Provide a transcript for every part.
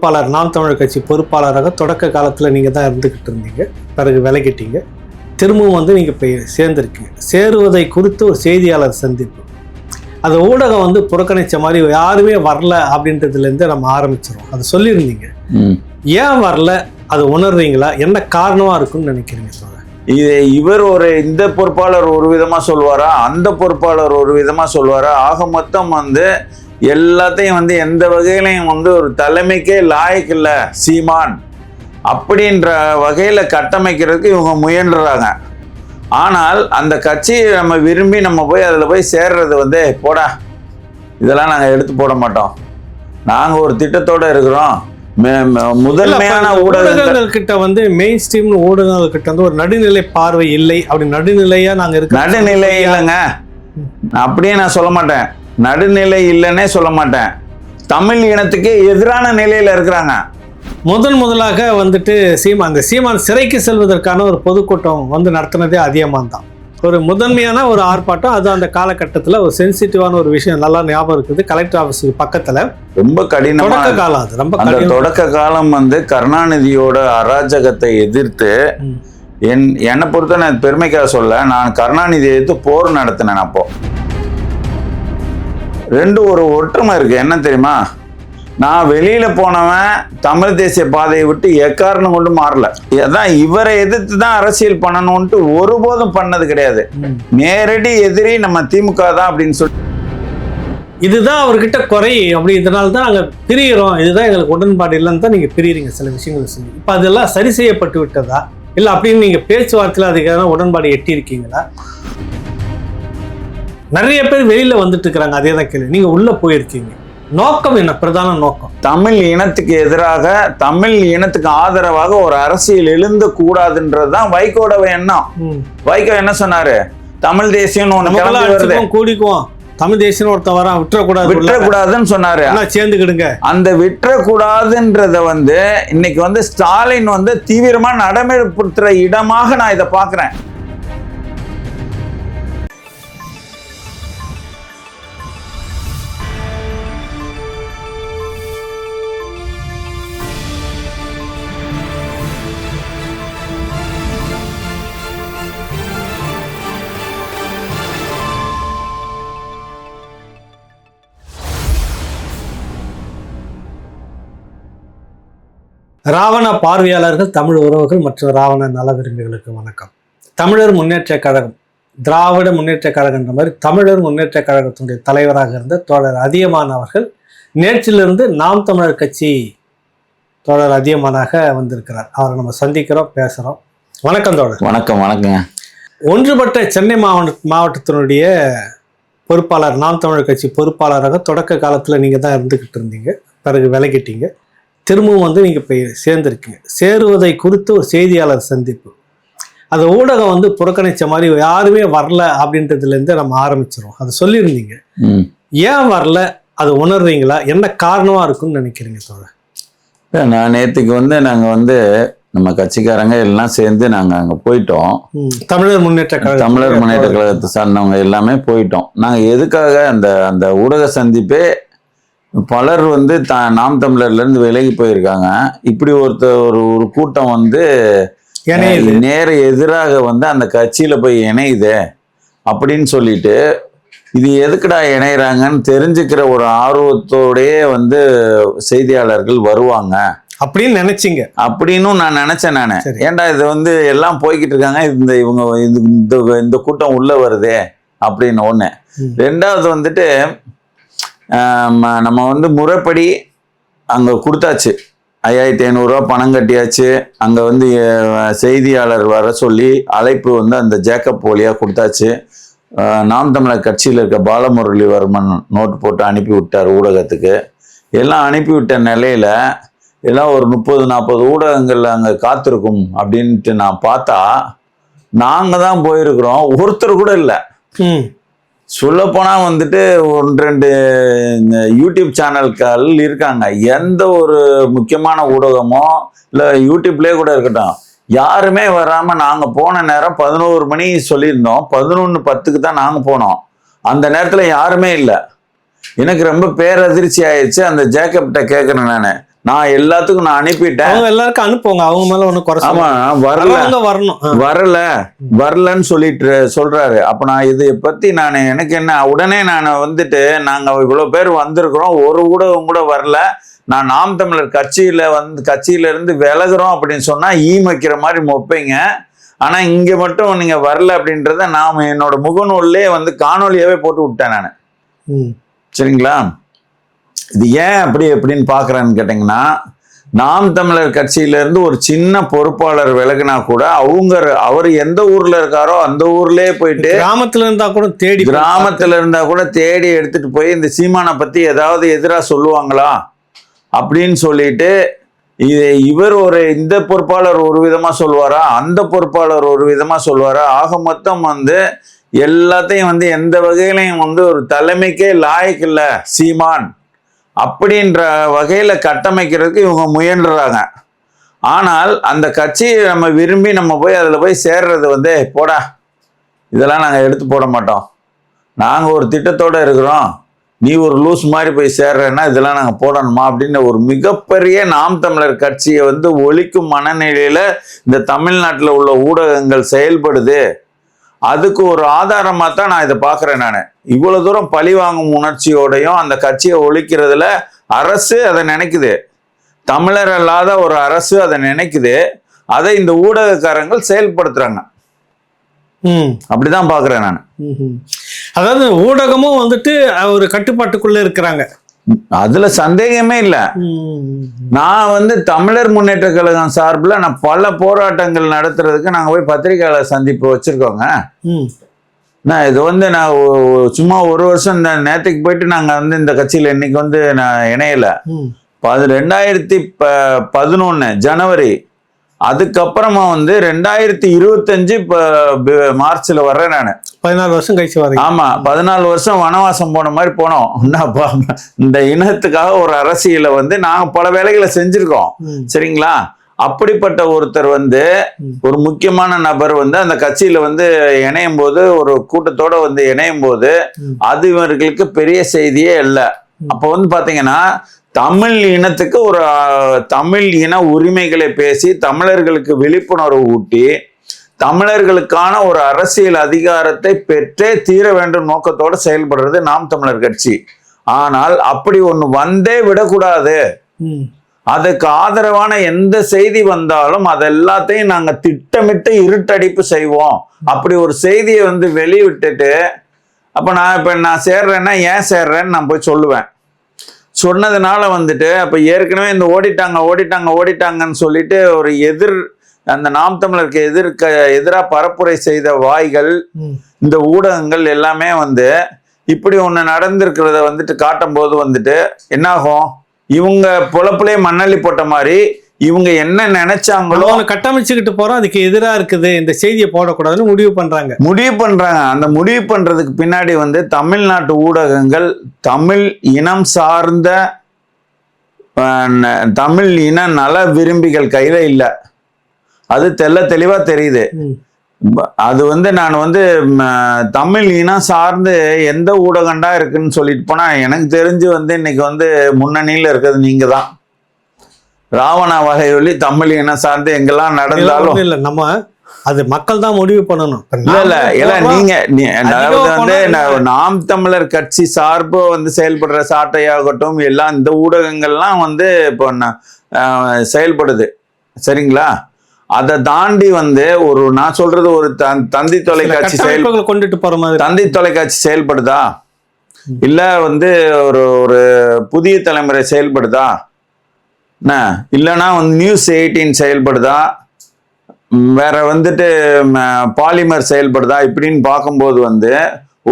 பொறுப்பாளர், நாம் தமிழர் கட்சி பொறுப்பாளராக தொடக்க காலத்தில் நீங்கள் தான் இருந்துக்கிட்டு இருந்தீங்க. பிறகு விலகிட்டீங்க. திரும்பவும் வந்து நீங்கள் போய் சேர்ந்துருக்கீங்க. சேருவதை குறித்து ஒரு செய்தியாளர் சந்திப்பு, அது ஊடகம் வந்து புறக்கணித்த மாதிரி யாருமே வரல அப்படின்றதுலேருந்து நம்ம ஆரம்பிச்சிடும். அதை சொல்லியிருந்தீங்க. ஏன் வரல, அது உணர்றீங்களா? என்ன காரணமாக இருக்குன்னு நினைக்கிறீங்க சார்? இவர் இந்த பொறுப்பாளர் ஒரு விதமாக சொல்லுவாரா, அந்த பொறுப்பாளர் ஒரு விதமாக சொல்லுவாரா? ஆக மொத்தம் வந்து எல்லாத்தையும் வந்து எந்த வகையிலையும் வந்து ஒரு தலைமைக்கே லாயக்கு இல்லை சீமான் அப்படின்ற வகையில் கட்டமைக்கிறதுக்கு இவங்க முயன்றாங்க. ஆனால் அந்த கட்சியை நம்ம விரும்பி நம்ம போய் அதில் போய் சேர்றது வந்து போடா, இதெல்லாம் நாங்கள் எடுத்து போட மாட்டோம், நாங்கள் ஒரு திட்டத்தோடு இருக்கிறோம். முதன்மையான ஊடகங்கள் கிட்ட வந்து மெயின் ஸ்ட்ரீம் ஊடகங்கள் கிட்ட வந்து ஒரு நடுநிலை பார்வை இல்லை. அப்படி நடுநிலையா நாங்க இருக்க, நடுநிலை இல்லைங்க அப்படியே நான் சொல்ல மாட்டேன், நடுநிலை இல்லைன்னே சொல்ல மாட்டேன். தமிழ் இனத்துக்கு எதிரான நிலையில இருக்கிறாங்க. முதலாக வந்துட்டு சீமான் சிறைக்கு செல்வதற்கான ஒரு பொதுக்கூட்டம் வந்து நடத்தினதே அதிகமாக தான். ஒரு முதன்மையான ஒரு ஆர்ப்பாட்டம். அது அந்த காலகட்டத்தில் ஒரு சென்சிட்டிவான ஒரு விஷயம் நல்லா ஞாபகம் இருக்குது. கலெக்டர் ஆஃபீஸுக்கு பக்கத்தில் ரொம்ப கடினமான காலம். அது ரொம்ப தொடக்க காலம் வந்து கருணாநிதியோட அராஜகத்தை எதிர்த்து என்னை பொறுத்த நான் பெருமைக்காக சொல்ல, நான் கருணாநிதியை எதிர்த்து போர் நடத்தினேன். அப்போ ஒரு ஒற்றுமை இருக்கு. என்ன தெரியுமா, நான் வெளியில போனவன் தமிழ் தேசிய பாதையை விட்டு எக்காரணம் கொண்டு மாறல. அதான் இவரை எதிர்த்து தான் அரசியல் பண்ணணும்ட்டு ஒருபோதும் பண்ணது கிடையாது. நேரடி எதிரி நம்ம திமுக தான் அப்படின்னு சொல்லி, இதுதான் அவர்கிட்ட குறை, அப்படி இதனால தான் நாங்கள் பிரிகிறோம், இதுதான் எங்களுக்கு உடன்பாடு இல்லைன்னு தான் நீங்கள் பிரிகிறீங்க சில விஷயங்கள் சொல்லி. இப்போ அதெல்லாம் சரி செய்யப்பட்டு விட்டதா இல்லை அப்படின்னு நீங்கள் பேச்சுவார்த்தையில் அதுக்கான உடன்பாடு எட்டியிருக்கீங்களா? நிறைய பேர் வெளியில வந்துட்டு இருக்கிறாங்க. அதே தான் கேள்வி. நீங்கள் உள்ளே போயிருக்கீங்க. நோக்கம் என்ன? பிரதான நோக்கம் தமிழ் இனத்துக்கு எதிராக, தமிழ் இனத்துக்கு ஆதரவாக ஒரு அரசியல் எழுந்த கூடாதுன்றதுதான் வைகோட எண்ணம். வைகோ என்ன சொன்னாரு, தமிழ் தேசியம் கூடிக்குவோம், தமிழ் தேசியம் ஒருத்தன் வரான், விட்டுறக்கூடாதுன்னு சொன்னாரு. சேர்ந்துக்கிடுங்க. அந்த விட்டுறக்கூடாதுன்றத வந்து இன்னைக்கு வந்து ஸ்டாலின் வந்து தீவிரமா நடைமுறைப்படுத்துற இடமாக நான் இதை பாக்குறேன். ராவண பார்வையாளர்கள், தமிழ் உறவுகள் மற்றும் ராவண நல விரும்பிகளுக்கு வணக்கம். தமிழர் முன்னேற்ற கழகம், திராவிட முன்னேற்ற கழகன்ற மாதிரி தமிழர் முன்னேற்ற கழகத்தினுடைய தலைவராக இருந்த தோழர் அதியமான் அவர்கள் நேற்றிலிருந்து நாம் தமிழர் கட்சி தோழர் அதியமானாக வந்திருக்கிறார். அவரை நம்ம சந்திக்கிறோம், பேசுகிறோம். வணக்கம் தோழர். வணக்கம். வணக்கம். ஒன்றுபட்ட சென்னை மாவட்டத்தினுடைய பொறுப்பாளர், நாம் தமிழர் கட்சி பொறுப்பாளராக தொடக்க காலத்தில் நீங்கள் தான் இருந்துக்கிட்டு இருந்தீங்க. பிறகு விலகிட்டீங்க. திரும்பவும் வந்து நீங்கள் போய் சேர்ந்துருக்கீங்க. சேருவதை குறித்து ஒரு செய்தியாளர் சந்திப்பு, அது ஊடகம் வந்து புறக்கணித்த மாதிரி யாருமே வரல அப்படின்றதுலேருந்து நம்ம ஆரம்பிச்சிடும். அதை சொல்லியிருந்தீங்க. ஏன் வரல, அது உணர்றீங்களா? என்ன காரணமாக இருக்குன்னு நினைக்கிறீங்க தோழர்? நான் நேற்றுக்கு வந்து நாங்கள் வந்து நம்ம கட்சிக்காரங்க எல்லாம் சேர்ந்து நாங்கள் அங்கே போயிட்டோம். தமிழர் முன்னேற்ற கழகத்தை சார்ந்தவங்க எல்லாமே போயிட்டோம். நாங்கள் எதுக்காக அந்த ஊடக சந்திப்பே, பலர் வந்து நாம் தமிழர்ல இருந்து விலகி போயிருக்காங்க. இப்படி ஒரு கூட்டம் வந்து நேர எதிராக வந்து அந்த கட்சியில போய் இணையுது அப்படின்னு சொல்லிட்டு, இது எதுக்குடா இணைகிறாங்கன்னு தெரிஞ்சுக்கிற ஒரு ஆர்வத்தோடயே வந்து செய்தியாளர்கள் வருவாங்க அப்படின்னு நினைச்சிங்க. அப்படின்னு நான் நினைச்சேன். நானு ஏன்டா இது வந்து எல்லாம் போய்கிட்டு இருக்காங்க, இந்த கூட்டம் உள்ள வருதே அப்படின்னு ஒண்ணு. ரெண்டாவது வந்துட்டு நம்ம வந்து முறைப்படி அங்கே கொடுத்தாச்சு, 5500 பணம் கட்டியாச்சு. அங்கே வந்து செய்தியாளர் வர சொல்லி அழைப்பு வந்து அந்த ஜேக்கப் வழியாக கொடுத்தாச்சு. நாம் தமிழர் கட்சியில் இருக்க பாலமுரளிவர்மன் நோட்டு போட்டு அனுப்பி விட்டார் ஊடகத்துக்கு. எல்லாம் அனுப்பிவிட்ட நிலையில எல்லாம் ஒரு 30-40 ஊடகங்கள் அங்கே காத்திருக்கும் அப்படின்ட்டு நான் பார்த்தா, நாங்கள் தான் போயிருக்கிறோம், ஒருத்தர் கூட இல்லை. சொல்லப்போனால் வந்துட்டு 1-2 யூடியூப் சேனல்கள் இருக்காங்க. எந்த ஒரு முக்கியமான ஊடகமோ இல்லை யூடியூப்லேயே கூட இருக்கட்டும், யாருமே வராமல் நாங்கள் போன நேரம் 11 மணி சொல்லியிருந்தோம். 11:10க்கு தான் நாங்கள் போனோம். அந்த நேரத்தில் யாருமே இல்லை. எனக்கு ரொம்ப பேரதிர்ச்சி ஆயிடுச்சு. அந்த ஜேக்கப்கிட்ட கேட்குறேன், நான் நான் எல்லாத்துக்கும் நான் அனுப்பிட்டேன். அவங்க எல்லாருக்கும் அனுப்புவாங்க, அவங்க மேல ஒண்ணு குறை ஆமா வரணும். வரலன்னு சொல்லிட்டு சொல்றாரு. அப்ப நான் இதை பத்தி நான் எனக்கு என்ன, உடனே நான் வந்துட்டு நாங்க இவ்வளவு பேர் வந்திருக்கிறோம், ஒரு ஊடகம் கூட வரல, நான் நாம் தமிழர் கட்சியில இருந்து விலகுறோம் அப்படின்னு சொன்னா வைக்கிற மாதிரி மொப்பைங்க. ஆனா இங்க மட்டும் நீங்க வரல அப்படின்றத நான் என்னோட முகநூல்லே காணொலியாவே போட்டு விட்டேன் நான். சரிங்களா? இது ஏன் அப்படின்னு பாக்குறேன்னு கேட்டீங்கன்னா, நாம் தமிழர் கட்சியில இருந்து ஒரு சின்ன பொறுப்பாளர் விலகினா கூட அவர் எந்த ஊர்ல இருக்காரோ அந்த ஊர்லயே போயிட்டு கிராமத்துல இருந்தா கூட தேடி எடுத்துட்டு போய் இந்த சீமானை பத்தி ஏதாவது எதிரா சொல்லுவாங்களா அப்படின்னு சொல்லிட்டு, இவர் இந்த பொறுப்பாளர் ஒரு விதமா சொல்லுவாரா, அந்த பொறுப்பாளர் ஒரு விதமா சொல்லுவாரா, ஆக மொத்தம் எல்லாத்தையும் எந்த வகையிலையும் ஒரு தலைமைக்கே லாயக்கு இல்ல சீமான் அப்படின்ற வகையில கட்டமைக்கிறதுக்கு இவங்க முயன்றாங்க. ஆனால் அந்த கட்சியை நம்ம விரும்பி நம்ம போய் அதுல போய் சேர்றது போடா, இதெல்லாம் நாங்க எடுத்து போட மாட்டோம், நாங்க ஒரு திட்டத்தோட இருக்கிறோம், நீ ஒரு லூஸ் மாதிரி போய் சேர்றேன்னா இதெல்லாம் நாங்க போடணுமா அப்படின்னு ஒரு மிகப்பெரிய நாம் தமிழர் கட்சியை ஒழிக்கும் மனநிலையில இந்த தமிழ்நாட்டில் உள்ள ஊடகங்கள் செயல்படுது. அதுக்கு ஒரு ஆதாரமா தான் நான் இதை பாக்குறேன். நான் இவ்வளவு தூரம் பழி வாங்கும் உணர்ச்சியோடையும் அந்த கட்சியை ஒழிக்கிறதுல அரசு அதை நினைக்குது, தமிழர் அல்லாத ஒரு அரசு அதை நினைக்குது, அதை இந்த ஊடகக்காரங்கள் செயல்படுத்துறாங்க. அப்படிதான் பாக்குறேன் நான். அதாவது ஊடகமும் ஒரு கட்டுப்பாட்டுக்குள்ள இருக்கிறாங்க, அதுல சந்தேகமே இல்ல. நான் தமிழர் முன்னேற்ற கழகம் சார்பில் நான் பல போராட்டங்கள் நடத்துறதுக்கு நாங்க போய் பத்திரிகையாளர் சந்திப்பு வச்சிருக்கோங்க. நான் இது நான் சும்மா ஒரு வருஷம் இந்த நேற்றுக்கு போயிட்டு நாங்க இந்த கட்சியில இன்னைக்கு நான் இணையல. 2011 ஜனவரி, அதுக்கப்புறமா 2025 மார்ச்ல வர்றேன் நான். 14 வருஷம் கழிச்சு வரேன். ஆமா, 14 வருஷம் வனவாசம் போன மாதிரி போனோம். இந்த இனத்துக்காக ஒரு அரசியலை நாங்க பல வேலைகளை செஞ்சிருக்கோம். சரிங்களா? அப்படிப்பட்ட ஒருத்தர் ஒரு முக்கியமான நபர் அந்த கட்சியில இணையும் போது, ஒரு கூட்டத்தோட இணையும் போது அது இவர்களுக்கு பெரிய செய்தியே இல்லை. அப்ப பாத்தீங்கன்னா தமிழ் இனத்துக்கு ஒரு தமிழ் இன உரிமைகளை பேசி தமிழர்களுக்கு விழிப்புணர்வு ஊட்டி தமிழர்களுக்கான ஒரு அரசியல் அதிகாரத்தை பெற்றே தீர வேண்டும் நோக்கத்தோடு செயல்படுறது நாம் தமிழர் கட்சி. ஆனால் அப்படி ஒண்ணு வந்தே விடக்கூடாது. அதுக்கு ஆதரவான எந்த செய்தி வந்தாலும் அதெல்லாத்தையும் நாங்க திட்டமிட்டு இருட்டடிப்பு செய்வோம். அப்படி ஒரு செய்தியை வெளிவிட்டுட்டு, அப்ப நான் சேர்றேன்னா ஏன் சேர்றேன்னு நான் போய் சொல்லுவேன். சொன்னதுனால அப்ப ஏற்கனவே இந்த ஓடிட்டாங்கன்னு சொல்லிட்டு ஒரு அந்த நாம் தமிழருக்கு எதிராக பரப்புரை செய்த வாய்கள், இந்த ஊடகங்கள் எல்லாமே இப்படி ஒண்ணு நடந்திருக்கிறத காட்டும் போது என்ன ஆகும், இவங்க பொழப்புலயே மண்ணள்ளி போட்ட மாதிரி இவங்க என்ன நினைச்சாங்களோ கட்டமைச்சுக்கிட்டு போறோம், அதுக்கு எதிராக இருக்குது, இந்த செய்தியை போடக்கூடாதுன்னு முடிவு பண்றாங்க. அந்த முடிவு பண்றதுக்கு பின்னாடி தமிழ்நாட்டு ஊடகங்கள் தமிழ் இனம் சார்ந்த தமிழ் இன நல விரும்பிகள் கையில இல்ல. அது தெளிவா தெரியுது. அது நான் தமிழ் இனம் சார்ந்து எந்த ஊடகண்டா இருக்குன்னு சொல்லிட்டு போனா, எனக்கு தெரிஞ்சு இன்னைக்கு முன்னணியில இருக்கிறது நீங்க தான். ராவணா வகையொலி தமிழ் இனம் சார்ந்து எங்கெல்லாம் நடந்தாலும் இல்ல, நம்ம அது மக்கள் தான் முடிவு பண்ணணும். இல்ல நீங்க நாம் தமிழர் கட்சி சார்பு செயல்படுற சாட்டையாகட்டும் எல்லாம் இந்த ஊடகங்கள்லாம் இப்போ செயல்படுது. சரிங்களா? அதை தாண்டி ஒரு நான் சொல்றது ஒரு தந்தி தொலைக்காட்சி கொண்டுட்டு போற மாதிரி தந்தி தொலைக்காட்சி செயல்படுதா, இல்ல ஒரு புதிய தலைமுறை செயல்படுதா, இல்லைன்னா நியூஸ் 18 செயல்படுதா, வேற பாலிமர் செயல்படுதா, இப்படின்னு பார்க்கும்போது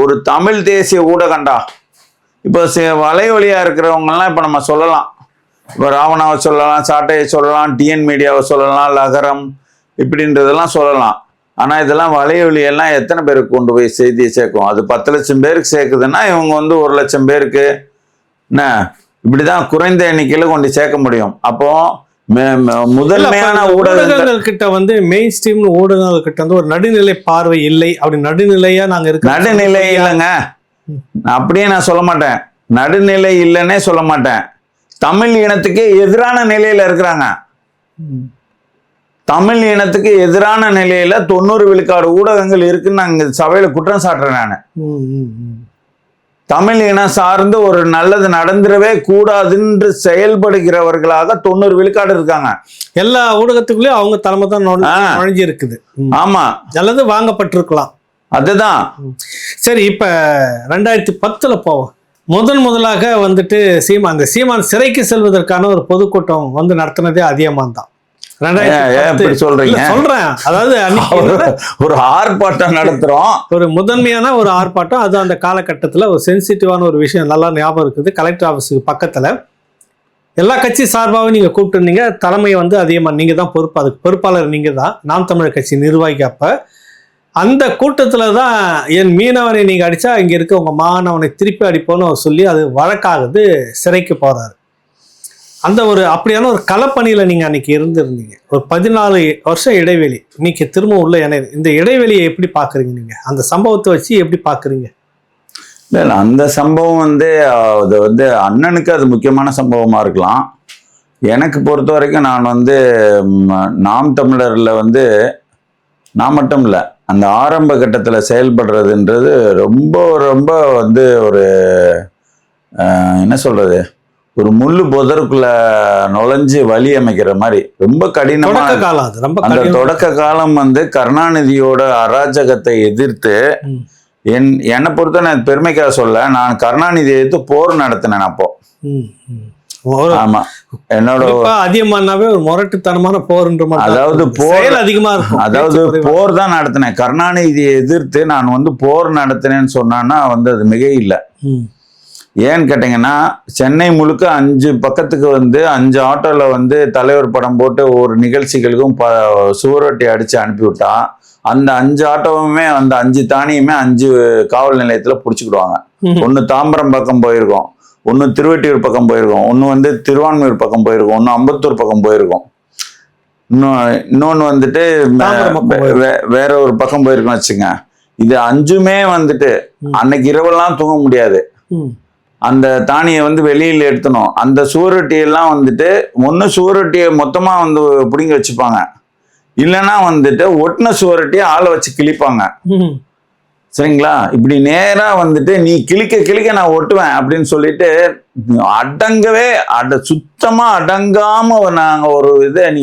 ஒரு தமிழ் தேசிய ஊடகண்டா. இப்போ வலைவழியா இருக்கிறவங்க எல்லாம் இப்ப நம்ம சொல்லலாம், இப்போ ராவணாவை சொல்லலாம், சாட்டையை சொல்லலாம், டிஎன் மீடியாவை சொல்லலாம், லகரம் இப்படின்றதெல்லாம் சொல்லலாம். ஆனா இதெல்லாம் வலைவழியெல்லாம் எத்தனை பேருக்கு கொண்டு போய் செய்தியை சேர்க்கும்? அது 10 லட்சம் பேருக்கு சேர்க்குதுன்னா இவங்க 1 லட்சம் பேருக்கு என்ன இப்படிதான் குறைந்த எண்ணிக்கையில கொண்டு சேர்க்க முடியும். அப்போ முதன்மையான ஊடகங்கள் கிட்ட மெயின் ஸ்ட்ரீம் ஊடகங்கள் கிட்ட ஒரு நடுநிலை பார்வை இல்லை. அப்படி நடுநிலையா நாங்க இருக்க நடுநிலை இல்லைங்க, அப்படியே நான் சொல்ல மாட்டேன். நடுநிலை இல்லைன்னே சொல்ல மாட்டேன். தமிழ் இனத்துக்கு எதிரான நிலையில இருக்கிறாங்க. தமிழ் இனத்துக்கு எதிரான நிலையில 90 விழுக்காடு ஊடகங்கள் இருக்குன்னு நான் இங்க சபையில குற்றம் சாட்டுறேன். நான் தமிழ் இனம் சார்ந்து ஒரு நல்லது நடந்துடவே கூடாதுன்னு செயல்படுகிறவர்களாக 90 விழுக்காடு இருக்காங்க. எல்லா ஊடகத்துக்குள்ளயும் அவங்க தலைமை தான் நுழைஞ்சு இருக்குது. ஆமா, நல்லது வாங்கப்பட்டிருக்கலாம். அதுதான். சரி, இப்ப 2010 போவோம். முதலாக வந்துட்டு சீமான் சிறைக்கு செல்வதற்கான ஒரு பொதுக்கூட்டம் வந்து நடத்தினதே அதிகமான் தான். சொல்றேன், அதாவது ஒரு ஆர்ப்பாட்டம் நடத்துறோம், ஒரு முதன்மையான ஒரு ஆர்ப்பாட்டம். அது அந்த காலகட்டத்துல ஒரு சென்சிட்டிவான ஒரு விஷயம் நல்லா ஞாபகம் இருக்குது. கலெக்டர் ஆபீஸுக்கு பக்கத்துல எல்லா கட்சி சார்பாகவும் நீங்க கூப்பிட்டுருந்தீங்க. தலைமை வந்து அதிகமாக நீங்க தான் பொறுப்பு, அதுக்கு பொறுப்பாளர் நீங்க தான், நாம் தமிழர் கட்சி நிர்வாகி. அப்ப அந்த கூட்டத்துல தான் என் மீனவனை நீங்க அடிச்சா இங்க இருக்க உங்க மாணவனை திருப்பி அடிப்போன்னு அவர் சொல்லி அது வழக்காகுது, சிறைக்கு போறாரு. அந்த ஒரு அப்படியான ஒரு களப்பணியில நீங்க அன்னைக்கு இருந்திருந்தீங்க. ஒரு 14 வருஷம் இடைவெளி, இன்னைக்கு திரும்ப உள்ள இந்த இடைவெளியை எப்படி பாக்குறீங்க நீங்க? அந்த சம்பவத்தை வச்சு எப்படி பாக்குறீங்க? இல்லை, அந்த சம்பவம் வந்து அது வந்து அண்ணனுக்கு அது முக்கியமான சம்பவமா இருக்கலாம். எனக்கு பொறுத்த வரைக்கும் நான் வந்து நாம் தமிழர்ல வந்து நான் மட்டும் இல்லை, அந்த ஆரம்ப கட்டத்தில் செயல்படுறதுன்றது ரொம்ப ரொம்ப வந்து ஒரு என்ன சொல்றது, ஒரு முள்ளு புதருக்குள்ள நுழைஞ்சு வழி அமைக்கிற மாதிரி ரொம்ப கடினமான காலம். அந்த தொடக்க காலம் வந்து கருணாநிதியோட அராஜகத்தை எதிர்த்து என்னை பொறுத்த நான் பெருமைக்காக சொல்ல, நான் கருணாநிதியை எதிர்த்து போர் நடத்தினேன் அப்போ. ஆமா, என்னோட அதிகமானாவே ஒரு முரட்டுத்தனமான போர்ன்ற மாதிரி, அதாவது போர் அதிகமா இருக்கும். அதாவது போர் தான் நடத்தினேன். கருணாநிதியை எதிர்த்து நான் வந்து போர் நடத்தினேன்னு சொன்னான்னா வந்து அது மிக இல்லை. ஏன்னு கேட்டீங்கன்னா, சென்னை முழுக்க 5 பக்கத்துக்கு வந்து 5 ஆட்டோல வந்து தலைவர் படம் போட்டு ஒரு நிகழ்ச்சிகளுக்கும் சுவரொட்டி அடிச்சு அனுப்பிவிட்டா அந்த 5 ஆட்டோவுமே அந்த 5 தானியுமே 5 காவல் நிலையத்துல புடிச்சுக்கிடுவாங்க. ஒன்னு தாம்பரம் பக்கம் போயிருக்கோம், ஒன்னு திருவெட்டியூர் பக்கம் போயிருக்கோம், ஒன்னு வந்து திருவான்மையூர் பக்கம் போயிருக்கோம், ஒன்னு அம்பத்தூர் பக்கம் போயிருக்கோம், இன்னொன்னு வந்துட்டு வேற ஒரு பக்கம் போயிருக்கோம் வச்சுங்க. இது 5மே வந்துட்டு அன்னைக்கு இரவெல்லாம் தூங்க முடியாது. அந்த தானியை வந்து வெளியில எடுத்தணும். அந்த சுவரொட்டியெல்லாம் வந்துட்டு ஒன்னு சுவரொட்டியை மொத்தமா வந்து பிடிங்கி வச்சுப்பாங்க, இல்லைன்னா வந்துட்டு ஒட்டின சுவரொட்டியை ஆளை வச்சு கிழிப்பாங்க. சரிங்களா? இப்படி நேரா வந்துட்டு நீ கிழிக்க நான் ஒட்டுவேன் அப்படின்னு சொல்லிட்டு அடங்கவே சுத்தமா அடங்காம நாங்க ஒரு இதை நீ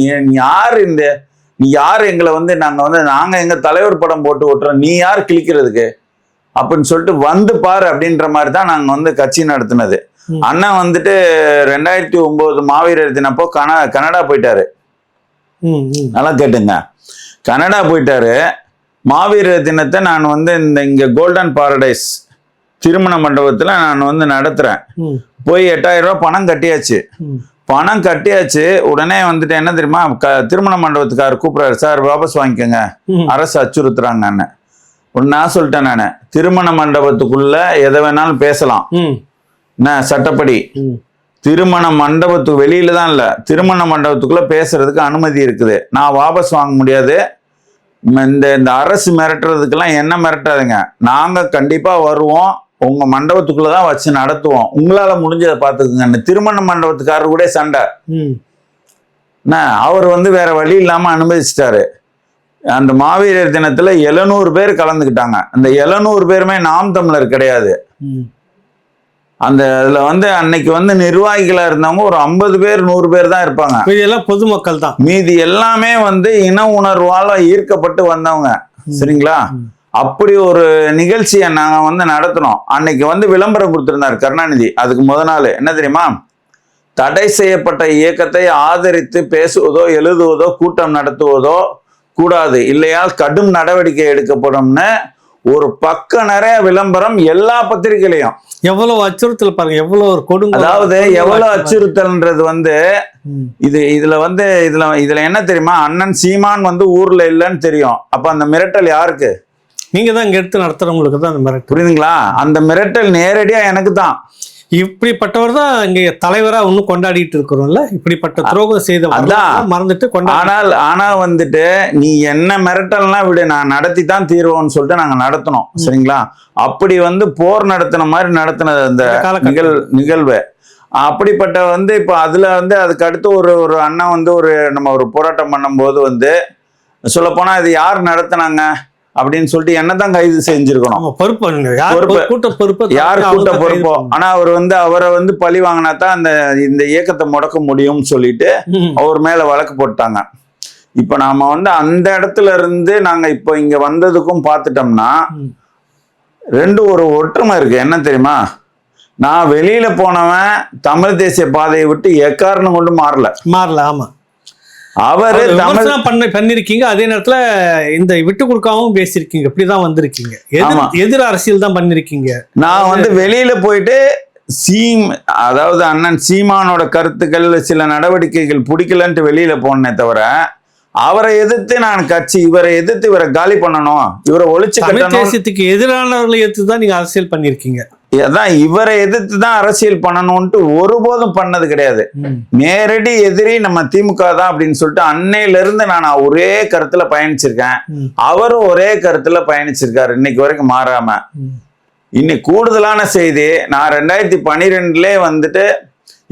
யார் எங்களை வந்து நாங்க எங்க தலைவர் படம் போட்டு ஒட்டுறோம், நீ யார் கிழிக்கிறதுக்கு அப்படின்னு சொல்லிட்டு வந்து பாரு அப்படின்ற மாதிரி தான் நாங்க வந்து கட்சி நடத்தினது. அண்ணன் வந்துட்டு 2009 மாவீரர் தினப்போ கனடா போயிட்டாரு. நல்லா கேட்டுங்க, கனடா போயிட்டாரு. மாவீரர் தினத்தை நான் வந்து இங்க கோல்டன் பாரடைஸ் திருமண மண்டபத்துல நான் வந்து நடத்துறேன். போய் 8000 ரூபாய் பணம் கட்டியாச்சு. உடனே வந்துட்டு என்ன தெரியுமா, திருமண மண்டபத்துக்காரர் கூப்பிடுறாரு, சார் வாபஸ் வாங்கிக்கோங்க, அரசு அச்சுறுத்துறாங்கன்னு. நான் சொல்லிட்டேன், நானு திருமண மண்டபத்துக்குள்ள எதை வேணாலும் பேசலாம், என்ன சட்டப்படி திருமண மண்டபத்துக்கு வெளியில தான் இல்ல, திருமண மண்டபத்துக்குள்ள பேசுறதுக்கு அனுமதி இருக்குது. நான் வாபஸ் வாங்க முடியாது. இந்த அரசு மிரட்டுறதுக்கெல்லாம் என்ன மிரட்டாதுங்க, நாங்க கண்டிப்பா வருவோம், உங்க மண்டபத்துக்குள்ளதான் வச்சு நடத்துவோம், உங்களால முடிஞ்சதை பாத்துக்குங்க. திருமண மண்டபத்துக்காரர் கூட சண்டை. அவர் வந்து வேற வழி இல்லாம அனுமதிச்சிட்டாரு. அந்த மாவீரர் தினத்துல 700 பேர் கலந்துக்கிட்டாங்க. அந்த 700 பேருமே நாம் தமிழர் கிடையாது. அந்த இதுல வந்து அன்னைக்கு வந்து நிர்வாகிகளா இருந்தவங்க ஒரு 50 பேர் 100 பேர் தான் இருப்பாங்க. பொதுமக்கள் தான். மீதி எல்லாமே வந்து இன உணர்வால ஈர்க்கப்பட்டு வந்தவங்க. சரிங்களா? அப்படி ஒரு நிகழ்ச்சியை நாங்க வந்து நடத்தினோம். அன்னைக்கு வந்து விளம்பரம் கொடுத்திருந்தார் கருணாநிதி. அதுக்கு முதல் நாள் என்ன தெரியுமா, தடை செய்யப்பட்ட இயக்கத்தை ஆதரித்து பேசுவதோ எழுதுவதோ கூட்டம் நடத்துவதோ கூடாது, இல்லையால் கடும் நடவடிக்கை எடுக்கப்படும்னு ஒரு பக்க நிறைய விளம்பரம் எல்லா பத்திரிகையிலையும். எவ்வளவு அச்சுறுத்தல் பாருங்க, எவ்வளவு ஒரு கொடுங்க. அதாவது எவ்வளவு அச்சுறுத்தல்ன்றது வந்து இதுல என்ன தெரியுமா, அண்ணன் சீமான் வந்து ஊர்ல இல்லைன்னு தெரியும். அப்ப அந்த மிரட்டல் யாருக்கு? நீங்க தான் இங்க எடுத்து நடத்துறவங்களுக்கு தான் அந்த மிரட்டல். புரியுதுங்களா? அந்த மிரட்டல் நேரடியா எனக்கு தான். இப்படிப்பட்டவர் தான் இங்க தலைவரா இன்னும் கொண்டாடிட்டு இருக்கிறோம்ல. இப்படிப்பட்ட துரோகம் செய்த மறந்துட்டு ஆனால் வந்துட்டு நீ என்ன மிரட்டல்னா விட, நான் நடத்தி தான் தீர்வோம்னு சொல்லிட்டு நாங்க நடத்தினோம். சரிங்களா? அப்படி வந்து போர் நடத்தின மாதிரி நடத்தினது அந்த நிகழ்வு. அப்படிப்பட்ட வந்து இப்போ அதுல வந்து அதுக்கு அடுத்து ஒரு அண்ணன் வந்து நம்ம ஒரு போராட்டம் பண்ணும்போது வந்து சொல்ல போனா இது யார் நடத்துனாங்க அப்படின்னு சொல்லிட்டு என்னதான் கைது செஞ்சிருக்கணும். யார் கூட்ட பொறுப்போ, ஆனா அவர் வந்து அவரை வந்து பழி வாங்கினா தான் இந்த இயக்கத்தை முடக்க முடியும்னு சொல்லிட்டு அவர் மேல வழக்கு போட்டாங்க. இப்ப நாம வந்து அந்த இடத்துல இருந்து நாங்க இப்போ இங்க வந்ததுக்கும் பார்த்துட்டோம்னா ரெண்டு ஒரு ஒற்றுமை இருக்கு. என்ன தெரியுமா, நான் வெளியில போனவன் தமிழ் தேசிய பாதையை விட்டு எக்காரணம் கொண்டு மாறல. ஆமா, அவரு பண்ணிருக்கீங்க. அதே நேரத்துல இந்த விட்டு கொடுக்காமவும் பேசிருக்கீங்க. இப்படிதான் வந்திருக்கீங்க. எதிர் அரசியல் தான் பண்ணிருக்கீங்க. நான் வந்து வெளியில போயிட்டு அதாவது அண்ணன் சீமானோட கருத்துக்கள் சில நடவடிக்கைகள் பிடிக்கலன்ட்டு வெளியில போனே தவிர அவரை எதிர்த்து நான் கட்சி இவரை எதிர்த்து இவரை காலி பண்ணணும், இவரை ஒழிச்சு தேசியத்துக்கு எதிரானவர்களை எதிர்த்து தான் நீங்க அரசியல் பண்ணிருக்கீங்க. அதான் இவரை எதிர்த்து தான் அரசியல் பண்ணணும்ட்டு ஒருபோதும் பண்ணது கிடையாது. நேரடி எதிரி நம்ம திமுக தான் அப்படின்னு சொல்லிட்டு அன்னையில இருந்து நான் ஒரே கருத்துல பயணிச்சிருக்கேன். அவரும் ஒரே கருத்துல பயணிச்சிருக்காரு இன்னைக்கு வரைக்கும் மாறாம. இன்னைக்கு கூடுதலான செய்தி, நான் 2012 வந்துட்டு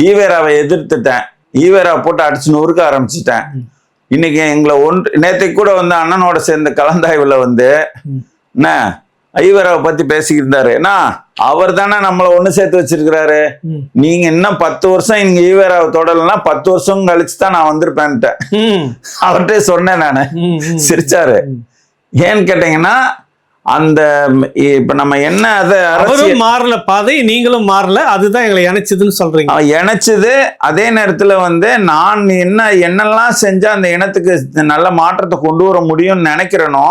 ஈவேராவை எதிர்த்துட்டேன். ஈவேரா போட்டு அடிச்சு நொறுக்க ஆரம்பிச்சுட்டேன். இன்னைக்கு எங்களை நேற்றைக்கு கூட வந்து அண்ணனோட சேர்ந்த கலந்தாய்வுல வந்து என்ன ஈவேராவை பத்தி பேசிக்கிட்டு இருந்தாரு. ஏன்னா அவர் தானே நம்மளை ஒண்ணு சேர்த்து வச்சிருக்கிறாரு. நீங்க இன்னும் 10 வருஷம் இங்க ஈவேராவை தொடரலன்னா 10 வருஷம் கழிச்சு தான் நான் வந்திருப்பேன்ட்டு அவர்கிட்ட சொன்னேன். நானு சிரிச்சாரு. ஏன்னு கேட்டீங்கன்னா அந்த இப்ப நம்ம என்ன அவரும் மாறல பாதை, நீங்களும் மாறல, அதுதான் எங்களை இணைச்சதுன்னு சொல்றீங்க. இணைச்சது. அதே நேரத்துல வந்து நான் என்னெல்லாம் செஞ்சா அந்த இனத்துக்கு நல்ல மாற்றத்தை கொண்டு வர முடியும்னு நினைக்கிறேனோ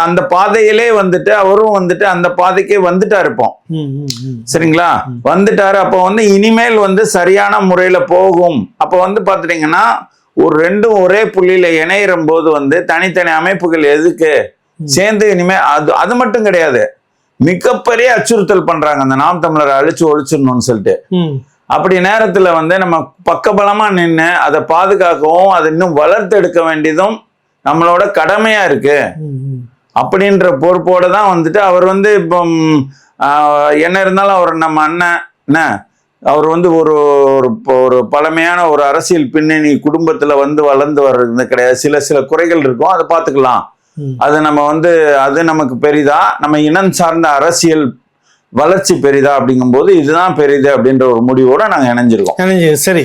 அந்த பாதையிலே வந்துட்டு அவரும் வந்துட்டு அந்த பாதைக்கே வந்துட்டாரு. இப்போ சரிங்களா, வந்துட்டாரு. அப்போ வந்து இனிமேல் வந்து சரியான முறையில போகும். அப்போ வந்து பாத்துட்டீங்கன்னா ஒரு ரெண்டும் ஒரே புள்ளியில இணையிற போது வந்து தனித்தனி அமைப்புகள் எதுக்கு சேர்ந்து இனிமே அது மட்டும் கிடையாது, மிகப்பெரிய அச்சுறுத்தல் பண்றாங்க அந்த நாம் தமிழரை அழிச்சு ஒழிச்சிடணும்னு சொல்லிட்டு. அப்படி நேரத்துல வந்து நம்ம பக்கபலமா நின்று அதை பாதுகாக்கவும் அதை இன்னும் வளர்த்து எடுக்க வேண்டியதும் நம்மளோட கடமையா இருக்கு. அப்படின்ற பொறுப்போட தான் வந்துட்டு அவர் வந்து இப்போ என்ன இருந்தாலும் அவர் நம்ம அண்ணன் என்ன, அவர் வந்து ஒரு பழமையான ஒரு அரசியல் பின்னணி குடும்பத்துல வந்து வளர்ந்து வர்றது கிடையாது. சில குறைகள் இருக்கும், அதை பார்த்துக்கலாம். அது நம்ம வந்து அது நமக்கு பெரிதா, நம்ம இனம் சார்ந்த அரசியல் வளர்ச்சி பெரிதா அப்படிங்கும்போது இதுதான் பெரிது அப்படின்ற ஒரு முடிவோட நாங்க இணைஞ்சிருக்கோம். சரி,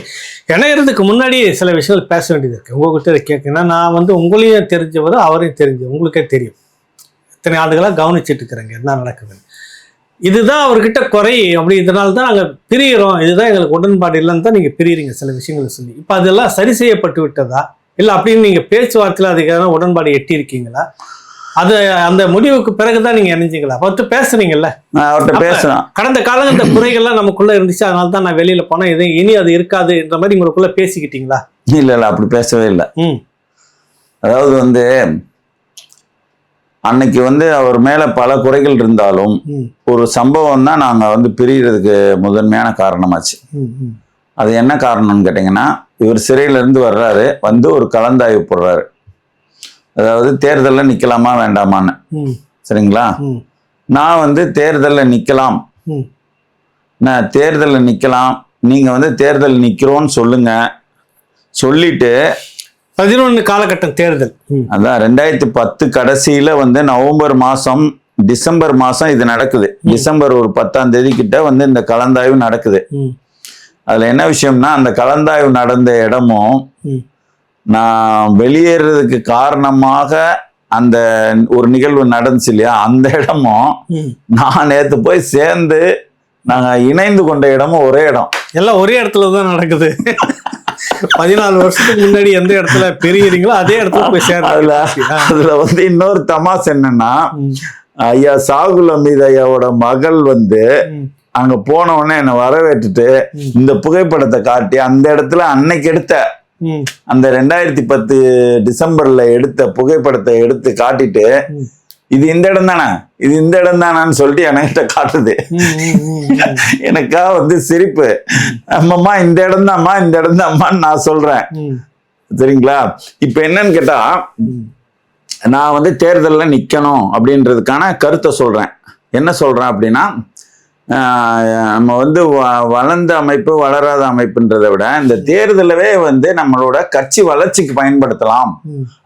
இணையறதுக்கு முன்னாடி சில விஷயங்கள் பேச வேண்டியது இருக்கு. உங்ககிட்ட கேட்குன்னா, நான் வந்து உங்களையும் தெரிஞ்சவர் அவரையும் தெரிஞ்சு உங்களுக்கே தெரியும். இத்தனை ஆண்டுகளாக கவனிச்சுட்டு இருக்கிறேங்க என்ன நடக்குதுன்னு. இதுதான் அவர்கிட்ட குறை, அப்படி இதனால தான் நாங்கள் பிரிகிறோம், இதுதான் எங்களுக்கு உடன்பாடு இல்லைன்னு தான் நீங்கள் பிரிகிறீங்க சில விஷயங்களை சொல்லி. இப்போ அதெல்லாம் சரி செய்யப்பட்டு விட்டதா இல்லை அப்படின்னு நீங்கள் பேச்சுவார்த்தையில் அதுக்கான உடன்பாடு எட்டி இருக்கீங்களா? அது அந்த முடிவுக்கு பிறகுதான் நீங்க இணைஞ்சீங்களா? அவர்கிட்ட பேசுறீங்கல்ல, அவர்கிட்ட பேசலாம். கடந்த காலம் இந்த குறைகள்லாம் நமக்குள்ள இருந்துச்சு, அதனால தான் நான் வெளியில போனேன், இது இனி அது இருக்காது என்ற மாதிரி உங்களுக்குள்ள பேசிக்கிட்டீங்களா? இல்ல அப்படி பேசவே இல்லை. அதாவது வந்து அன்னைக்கு வந்து அவர் மேல பல குறைகள் இருந்தாலும் ஒரு சம்பவம் தான் நாங்க வந்து பிரியறதுக்கு முதன்மையான காரணமாச்சு. அது என்ன காரணம்னு கேட்டீங்கன்னா, இவர் சிறையில இருந்து வர்றாரு, வந்து ஒரு கலந்தாய்வு போடுறாரு. அதாவது தேர்தலில் நிக்கலாமா வேண்டாமான்னு. சரிங்களா, நான் வந்து தேர்தலில் நிக்கலாம், நான் தேர்தலில் நிக்கலாம், நீங்க வந்து தேர்தல் நிக்கிறோன்னு சொல்லுங்க. சொல்லிட்டு 11 காலகட்டம் தேர்தல், அதான் 2010 கடைசியில வந்து நவம்பர் மாசம் டிசம்பர் மாசம் இது நடக்குது. டிசம்பர் ஒரு 10ஆம் தேதி கிட்ட வந்து இந்த கலந்தாய்வு நடக்குது. அதுல என்ன விஷயம்னா, அந்த கலந்தாய்வு நடந்த இடமும் நான் வெளியேறதுக்கு காரணமாக அந்த ஒரு நிகழ்வு நடந்துச்சு இல்லையா, அந்த இடமும் நான் நேத்து போய் சேர்ந்து நாங்க இணைந்து கொண்ட இடமும் ஒரே இடம். எல்லாம் ஒரே இடத்துலதான் நடக்குது. 14 வருஷத்துக்கு முன்னாடி எந்த இடத்துல பெரியறீங்களோ அதே இடத்துல போய் சேர்ந்து. அதுல வந்து இன்னொரு தமாஸ் என்னன்னா, ஐயா சாகுல் அமீது ஐயாவோட மகள் வந்து அங்க போன உடனே என்னை வரவேற்றுட்டு இந்த புகைப்படத்தை காட்டி அந்த இடத்துல அன்னைக்கு எடுத்த அந்த 2010 டிசம்பர்ல எடுத்த புகைப்படத்தை எடுத்து காட்டிட்டு, இது இந்த இடம் தானே, இது இந்த இடம் தானான்னு சொல்லிட்டு என்கிட்ட காட்டுது. எனக்கா வந்து சிரிப்பு. அம்மம்மா இந்த இடம் தான்மா, இந்த இடம் தான்மான்னு நான் சொல்றேன். சரிங்களா, இப்ப என்னன்னு கேட்டா, நான் வந்து தேர்தலில் நிக்கணும் அப்படின்றதுக்கான கருத்தை சொல்றேன். என்ன சொல்றேன் அப்படின்னா, நம்ம வந்து வளர்ந்த அமைப்பு வளராத அமைப்புன்றதை விட இந்த தேர்தலவே வந்து நம்மளோட கட்சி வளர்ச்சிக்கு பயன்படுத்தலாம்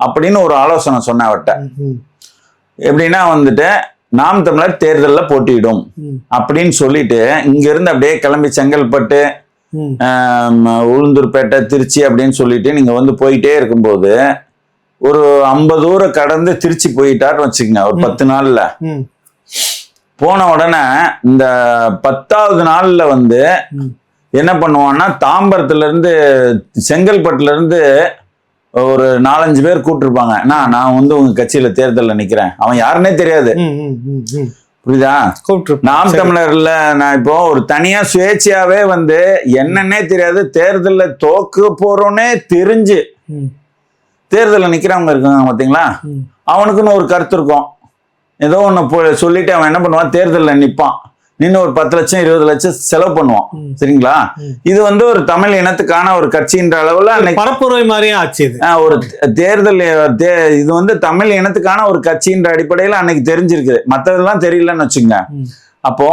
அப்படின்னு ஒரு ஆலோசனை சொன்ன அவர்கிட்ட. எப்படின்னா வந்துட்டு நாம் தமிழர் தேர்தலில் போட்டியிடும் அப்படின்னு சொல்லிட்டு இங்க இருந்து அப்படியே கிளம்பி செங்கல்பட்டு, உளுந்தூர்பேட்டை, திருச்சி அப்படின்னு சொல்லிட்டு நீங்க வந்து போயிட்டே இருக்கும்போது ஒரு 50 ஊரை கடந்து திருச்சி போயிட்டாருன்னு வச்சுக்கோங்க ஒரு 10 நாள்ல. போன உடனே இந்த 10வது நாள்ல வந்து என்ன பண்ணுவான்னா தாம்பரத்துல இருந்து செங்கல்பட்டுல இருந்து ஒரு 4-5 பேர் கூப்பிட்டுருப்பாங்க. நான் வந்து உங்க கட்சியில தேர்தலில் நிக்கிறேன். அவன் யாருன்னே தெரியாது, புரியுதா? நாம் தமிழர்ல நான் இப்போ ஒரு தனியா சுயேட்சையாவே வந்து என்னன்னே தெரியாது தேர்தலில் தோக்க போறோன்னே தெரிஞ்சு தேர்தலில் நிக்கிறவங்க இருக்காங்க பாத்தீங்களா, அவனுக்குன்னு ஒரு கருத்து இருக்கும். ஏதோ ஒன்று சொல்லிட்டு அவன் என்ன பண்ணுவான், தேர்தலில் நிற்பான், நின்று ஒரு 10 லட்சம் 20 லட்சம் செலவு பண்ணுவான். சரிங்களா? இது வந்து ஒரு தமிழ் இனத்துக்கான ஒரு கட்சின்ற அளவுல பரப்புரை மாதிரியே ஆச்சு. ஒரு தேர்தல் இது வந்து தமிழ் இனத்துக்கான ஒரு கட்சின்ற அடிப்படையில் அன்னைக்கு தெரிஞ்சிருக்குது, மற்றதெல்லாம் தெரியலன்னு வச்சுங்க. அப்போ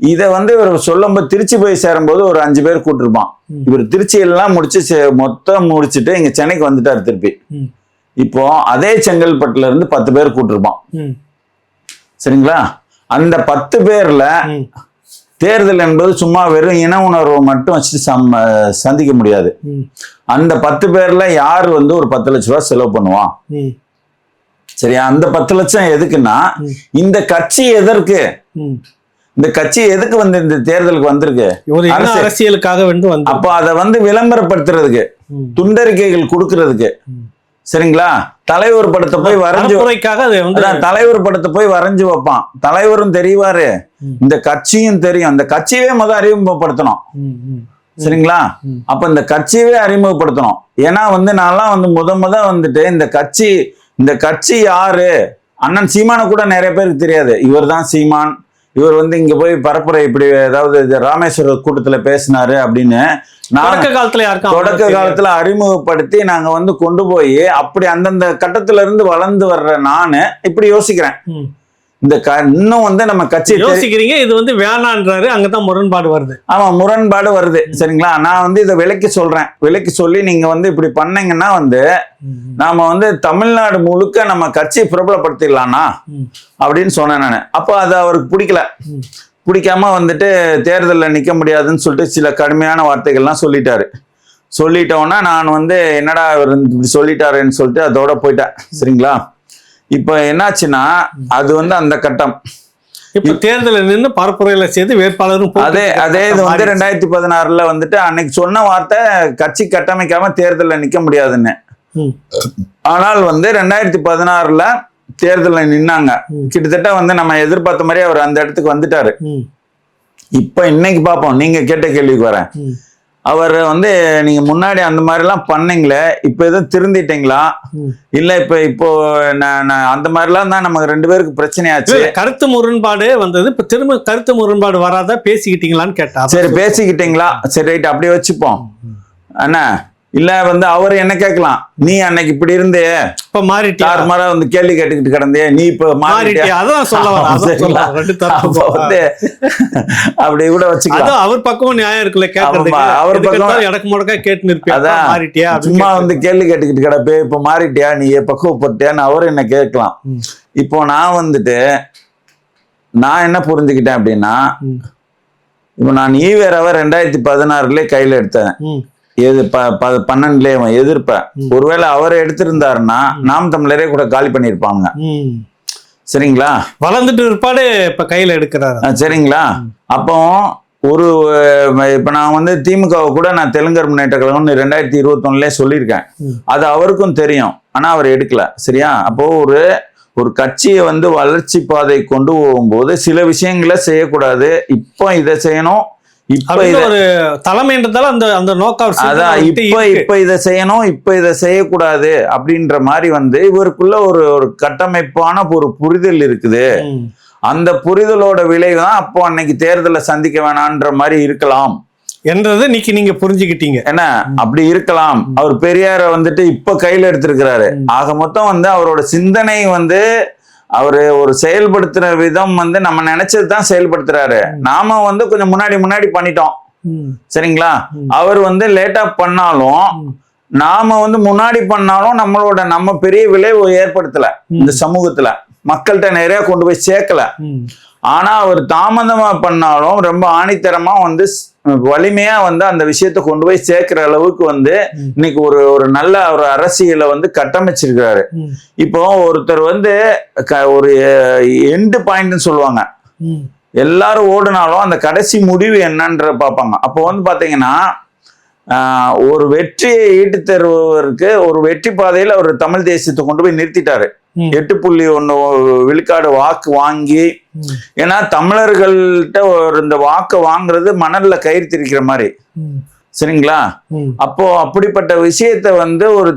இதை வந்து இவர் சொல்லும்போது திருச்சி போய் சேரும்போது ஒரு 5 பேர் கூட்டிருப்பான். இவர் திருச்சி எல்லாம் முடிச்சு மொத்தம் முடிச்சுட்டு இங்க சென்னைக்கு வந்துட்டாரு திருப்பி. இப்போ அதே செங்கல்பட்டுல இருந்து 10 பேர் கூட்டிருப்பான். சரிங்களா? அந்த 10 பேர்ல தேர்தல் என்பது சும்மா வெறும் இன உணர்வை மட்டும் வச்சு சந்திக்க முடியாது. அந்த 10 பேர்ல யார் வந்து ஒரு 10 லட்சம் ரூபாய் செலவு பண்ணுவான்? சரியா? அந்த 10 லட்சம் எதுக்குன்னா இந்த கட்சி எதற்கு, இந்த கட்சி எதுக்கு வந்து இந்த தேர்தலுக்கு வந்திருக்கு? அரசியலுக்காக வந்து. அப்போ அதை வந்து விளம்பரப்படுத்துறதுக்கு, துண்டறிக்கைகள் கொடுக்கறதுக்கு. சரிங்களா? தலைவர் படத்தை போய் வரைஞ்சு தலைவர் படத்தை போய் வரைஞ்சு வைப்பான். தலைவரும் தெரிவாரு, இந்த கட்சியும் தெரியும். இந்த கட்சியவே முதல் அறிமுகப்படுத்தணும். சரிங்களா? அப்ப இந்த கட்சியவே அறிமுகப்படுத்தணும். ஏன்னா வந்து நான்லாம் வந்து முத வந்துட்டு இந்த கட்சி யாரு, அண்ணன் சீமான கூட நிறைய பேருக்கு தெரியாது. இவர் தான் சீமான், இவர் வந்து இங்க போய் பரப்புரை இப்படி ஏதாவது ராமேஸ்வர கூட்டத்துல பேசினாரு அப்படின்னு தொடக்க காலத்துல அறிமுகப்படுத்தி நாங்க வந்து கொண்டு போய் அப்படி அந்தந்த கட்டத்துல இருந்து வளர்ந்து வர்ற நானு இப்படி யோசிக்கிறேன். இந்த இன்னும் வந்து நம்ம கட்சி யோசிக்கிறீங்க, இது வந்து வேணான்றாரு, அங்கதான் முரண்பாடு வருது. ஆமா, முரண்பாடு வருது. சரிங்களா? நான் வந்து இதை விலைக்கு சொல்றேன். விலைக்கு சொல்லி நீங்க வந்து இப்படி பண்ணீங்கன்னா வந்து நாம வந்து தமிழ்நாடு முழுக்க நம்ம கட்சியை பிரபலப்படுத்திடலாம்னா அப்படின்னு சொன்னேன் நானு. அப்போ அது அவருக்கு பிடிக்காம வந்துட்டு தேர்தலில் நிக்க முடியாதுன்னு சொல்லிட்டு சில கடுமையான வார்த்தைகள்லாம் சொல்லிட்டாரு. சொல்லிட்டோன்னா நான் வந்து என்னடா இவர் இப்படி சொல்லிட்டாருன்னு சொல்லிட்டு அதோட போயிட்டேன். சரிங்களா? இப்ப என்னாச்சுன்னா அது வந்து அந்த கட்டம். இப்ப தேர்தலில் நின்று பரப்புரையில சேர்த்து வேட்பாளரும் அதே இது வந்து 2016 வந்துட்டு அன்னைக்கு சொன்ன வார்த்தை கட்சி கட்டமைக்காம தேர்தலில் நிக்க முடியாதுன்னு. ஆனால் வந்து 2016 தேர்தலில் நின்னாங்க. கிட்டத்தட்ட வந்து நம்ம எதிர்பார்த்த மாதிரி அவர் அந்த இடத்துக்கு வந்துட்டாரு. இப்ப இன்னைக்கு பார்ப்போம், நீங்க கேட்ட கேள்விக்கு வரேன். அவர் வந்து நீங்க முன்னாடி அந்த மாதிரி எல்லாம் பண்ணீங்களே, இப்ப எதுவும் திருந்திட்டீங்களா? இல்ல இப்போ அந்த மாதிரி எல்லாம் தான் நமக்கு 2 பேருக்கு பிரச்சனையாச்சு. கருத்து முரண்பாடு வந்தது, இப்ப திரும்ப கருத்து முரண்பாடு வராத பேசிக்கிட்டீங்களான்னு கேட்டா. சரி, பேசிக்கிட்டீங்களா? சரி, ரைட், அப்படியே வச்சுப்போம். அண்ணா இல்ல வந்து அவர் என்ன கேட்கலாம், நீ அன்னைக்கு இப்படி இருந்தே இப்ப மாறிட்டியா, வந்து கேள்வி கேட்டுக்கிட்டு கிடந்தே, நீ இப்ப மாறிட்டியா? அதான் அப்படி கூட வச்சுக்கலாம். அவர் பக்கம் நியாயம் இருக்குல்ல கேட்கறதுக்கு. அவர் பக்கம் எனக்கு முடக்கா கேட்டு மாறிட்டியா, சும்மா வந்து கேள்வி கேட்டுக்கிட்டு கிடப்பே, இப்ப மாறிட்டியா, நீ பக்குவப்பட்டியான்னு அவர் என்ன கேட்கலாம். இப்போ நான் வந்துட்டு நான் என்ன புரிஞ்சுக்கிட்டேன் அப்படின்னா, இப்போ நான் ஈவேராவை 2016 கையில எடுத்தேன். 12 எதிர்ப்பேன். ஒருவேளை அவரை எடுத்திருந்தாருன்னா நாம் தமிழரே கூட காலி பண்ணிருப்பாங்க. சரிங்களா? வளர்ந்துட்டு இருப்பாடு இப்ப கையில எடுக்கிறாரு. சரிங்களா? அப்போ இப்ப நான் வந்து திமுகவை கூட நான் தெலுங்கர் முன்னேற்ற கழகம்னு 2021 சொல்லியிருக்கேன். அது அவருக்கும் தெரியும், ஆனா அவர் எடுக்கல. சரியா? அப்போ ஒரு கட்சியை வந்து வளர்ச்சி பாதை கொண்டு போகும்போது சில விஷயங்களை செய்யக்கூடாது, இப்போ இதை செய்யணும், இப்ப ஒரு தலைமைன்றதால அந்த நோக்கம் அதான் இப்ப இதை செய்யணும், இப்ப இதை செய்யக்கூடாது அப்படின்ற மாதிரி வந்து இவருக்குள்ள ஒரு கட்டமைப்பான ஒரு புரிதல் இருக்குது. அந்த புரிதலோட விளைவுதான் அப்போ அன்னைக்கு தேர்தலை சந்திக்க வேணான்ற மாதிரி இருக்கலாம் என்றது நீங்க புரிஞ்சுக்கிட்டீங்க. என்ன அப்படி இருக்கலாம். அவர் பெரியார வந்துட்டு இப்ப கையில எடுத்திருக்கிறாரு. ஆக மொத்தம் வந்து அவரோட சிந்தனை வந்து அவரு ஒரு செயல்படுத்துற விதம் வந்து நம்ம நினைச்சதுதான் செயல்படுத்துறாரு. நாம வந்து கொஞ்சம் முன்னாடி பண்ணிட்டோம். சரிங்களா? அவர் வந்து லேட்டா பண்ணாலும் நாம வந்து முன்னாடி பண்ணாலும் நம்ம பெரிய விளைவு ஏற்படுத்தல. இந்த சமூகத்துல மக்கள்கிட்ட நிறைய கொண்டு போய் சேர்க்கல. ஆனா அவர் தாமதமா பண்ணாலும் ரொம்ப ஆணித்தரமா வந்து வலிமையா வந்து அந்த விஷயத்த கொண்டு போய் சேர்க்கிற அளவுக்கு வந்து இன்னைக்கு ஒரு நல்ல ஒரு அரசியலை வந்து கட்டமைச்சிருக்கிறாரு. இப்போ ஒருத்தர் வந்து ஒரு எண்டு பாயிண்ட்னு சொல்லுவாங்க. எல்லாரும் ஓடுனாலும் அந்த கடைசி முடிவு என்னன்ற பார்ப்பாங்க. அப்போ வந்து பாத்தீங்கன்னா ஒரு வெற்றியை ஈட்டு தருவதற்கு ஒரு வெற்றி பாதையில அவர் தமிழ் தேசியத்தை கொண்டு போய் நிறுத்திட்டாரு. 8.1 விழுக்காடு வாக்கு வாங்கி, ஏன்னா தமிழர்கள்ட்ட இந்த வாக்கு வாங்குறது மணல்ல கயிறு திரிக்கிற மாதிரி. சரிங்களா? அப்போ அப்படிப்பட்ட விஷயத்த வந்து ஒரு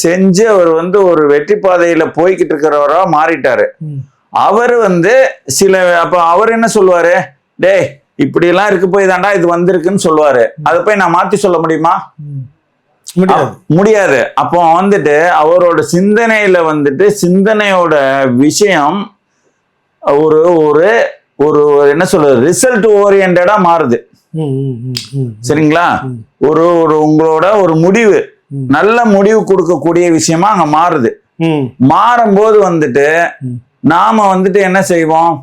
செஞ்சு அவர் வந்து ஒரு வெற்றி பாதையில போய்கிட்டு இருக்கிறவரா மாறிட்டாரு. அவர் வந்து அப்ப அவர் என்ன சொல்லுவாரு, டே இப்படி எல்லாம் இருக்கு போய் தாண்டா இது வந்திருக்குன்னு சொல்லுவாரு. அதை போய் நான் மாத்தி சொல்ல முடியுமா? முடியாது. அப்போ வந்துட்டு அவரோட சிந்தனையில வந்துட்டு சிந்தனையோட விஷயம் ஒரு ஒரு ஒரு என்ன சொல்றது, ரிசல்ட் ஓரியன்டா மாறுது. சரிங்களா? ஒரு உங்களோட ஒரு முடிவு நல்ல முடிவு கொடுக்கக்கூடிய விஷயமா அங்க மாறுது. மாறும்போது வந்துட்டு நாம வந்துட்டு என்ன செய்வோம்,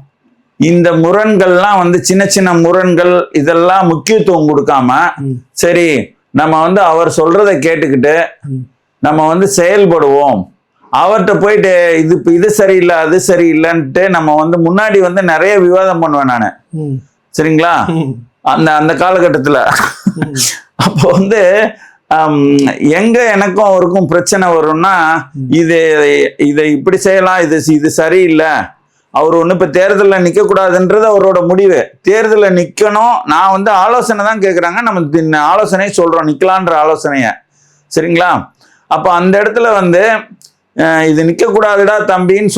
இந்த முரண்கள்லாம் வந்து சின்ன சின்ன முரண்கள் இதெல்லாம் முக்கியத்துவம் கொடுக்காம, சரி நம்ம வந்து அவர் சொல்றதை கேட்டுக்கிட்டு நம்ம வந்து செயல்படுவோம். அவர்கிட்ட போயிட்டு இது சரியில்லை அது சரியில்லைன்ட்டு நம்ம வந்து முன்னாடி வந்து நிறைய விவாதம் பண்ணுவேன் நானு. சரிங்களா? அந்த காலகட்டத்துல அப்போ வந்து எங்க எனக்கும் அவருக்கும் பிரச்சனை வரும்னா, இதை இப்படி செய்யலாம், இது சரியில்லை. அவர் ஒண்ணு இப்ப தேர்தலில் நிக்க கூடாதுன்றது அவரோட முடிவு. தேர்தலில் நிக்கணும், நான் வந்து ஆலோசனை தான் கேட்கறாங்க, நம்ம ஆலோசனையை சொல்றோம், நிக்கலான்ற ஆலோசனைய. சரிங்களா? அப்ப அந்த இடத்துல வந்து இது நிக்க கூடாதுடா தம்பின்னு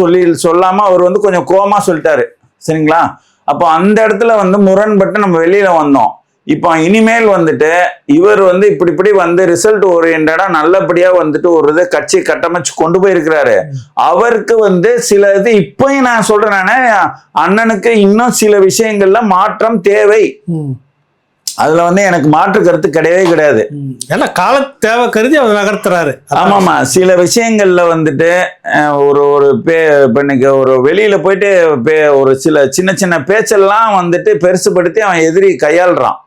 சொல்லாம அவர் வந்து கொஞ்சம் கோவமா சொல்லிட்டாரு. சரிங்களா? அப்போ அந்த இடத்துல வந்து முரண்பட்டு நம்ம வெளியில வந்தோம். இப்போ இனிமேல் வந்துட்டு இவர் வந்து இப்படி வந்து ரிசல்ட் ஓரியன்டா நல்லபடியா வந்துட்டு ஒரு இதை கட்சி கட்டமைச்சு கொண்டு போயிருக்கிறாரு. அவருக்கு வந்து சில இது இப்பயும் நான் சொல்றேன் நானே, அண்ணனுக்கு இன்னும் சில விஷயங்கள்ல மாற்றம் தேவை. அதுல வந்து எனக்கு மாற்று கருத்து கிடையாது. ஏன்னா கால தேவை கருதி அவர் நகர்த்துறாரு. ஆமாமா, சில விஷயங்கள்ல வந்துட்டு இன்னைக்கு ஒரு வெளியில போயிட்டு ஒரு சில சின்ன சின்ன பேச்செல்லாம் வந்துட்டு பெருசுபடுத்தி அவன் எதிரி கையாளுறான்.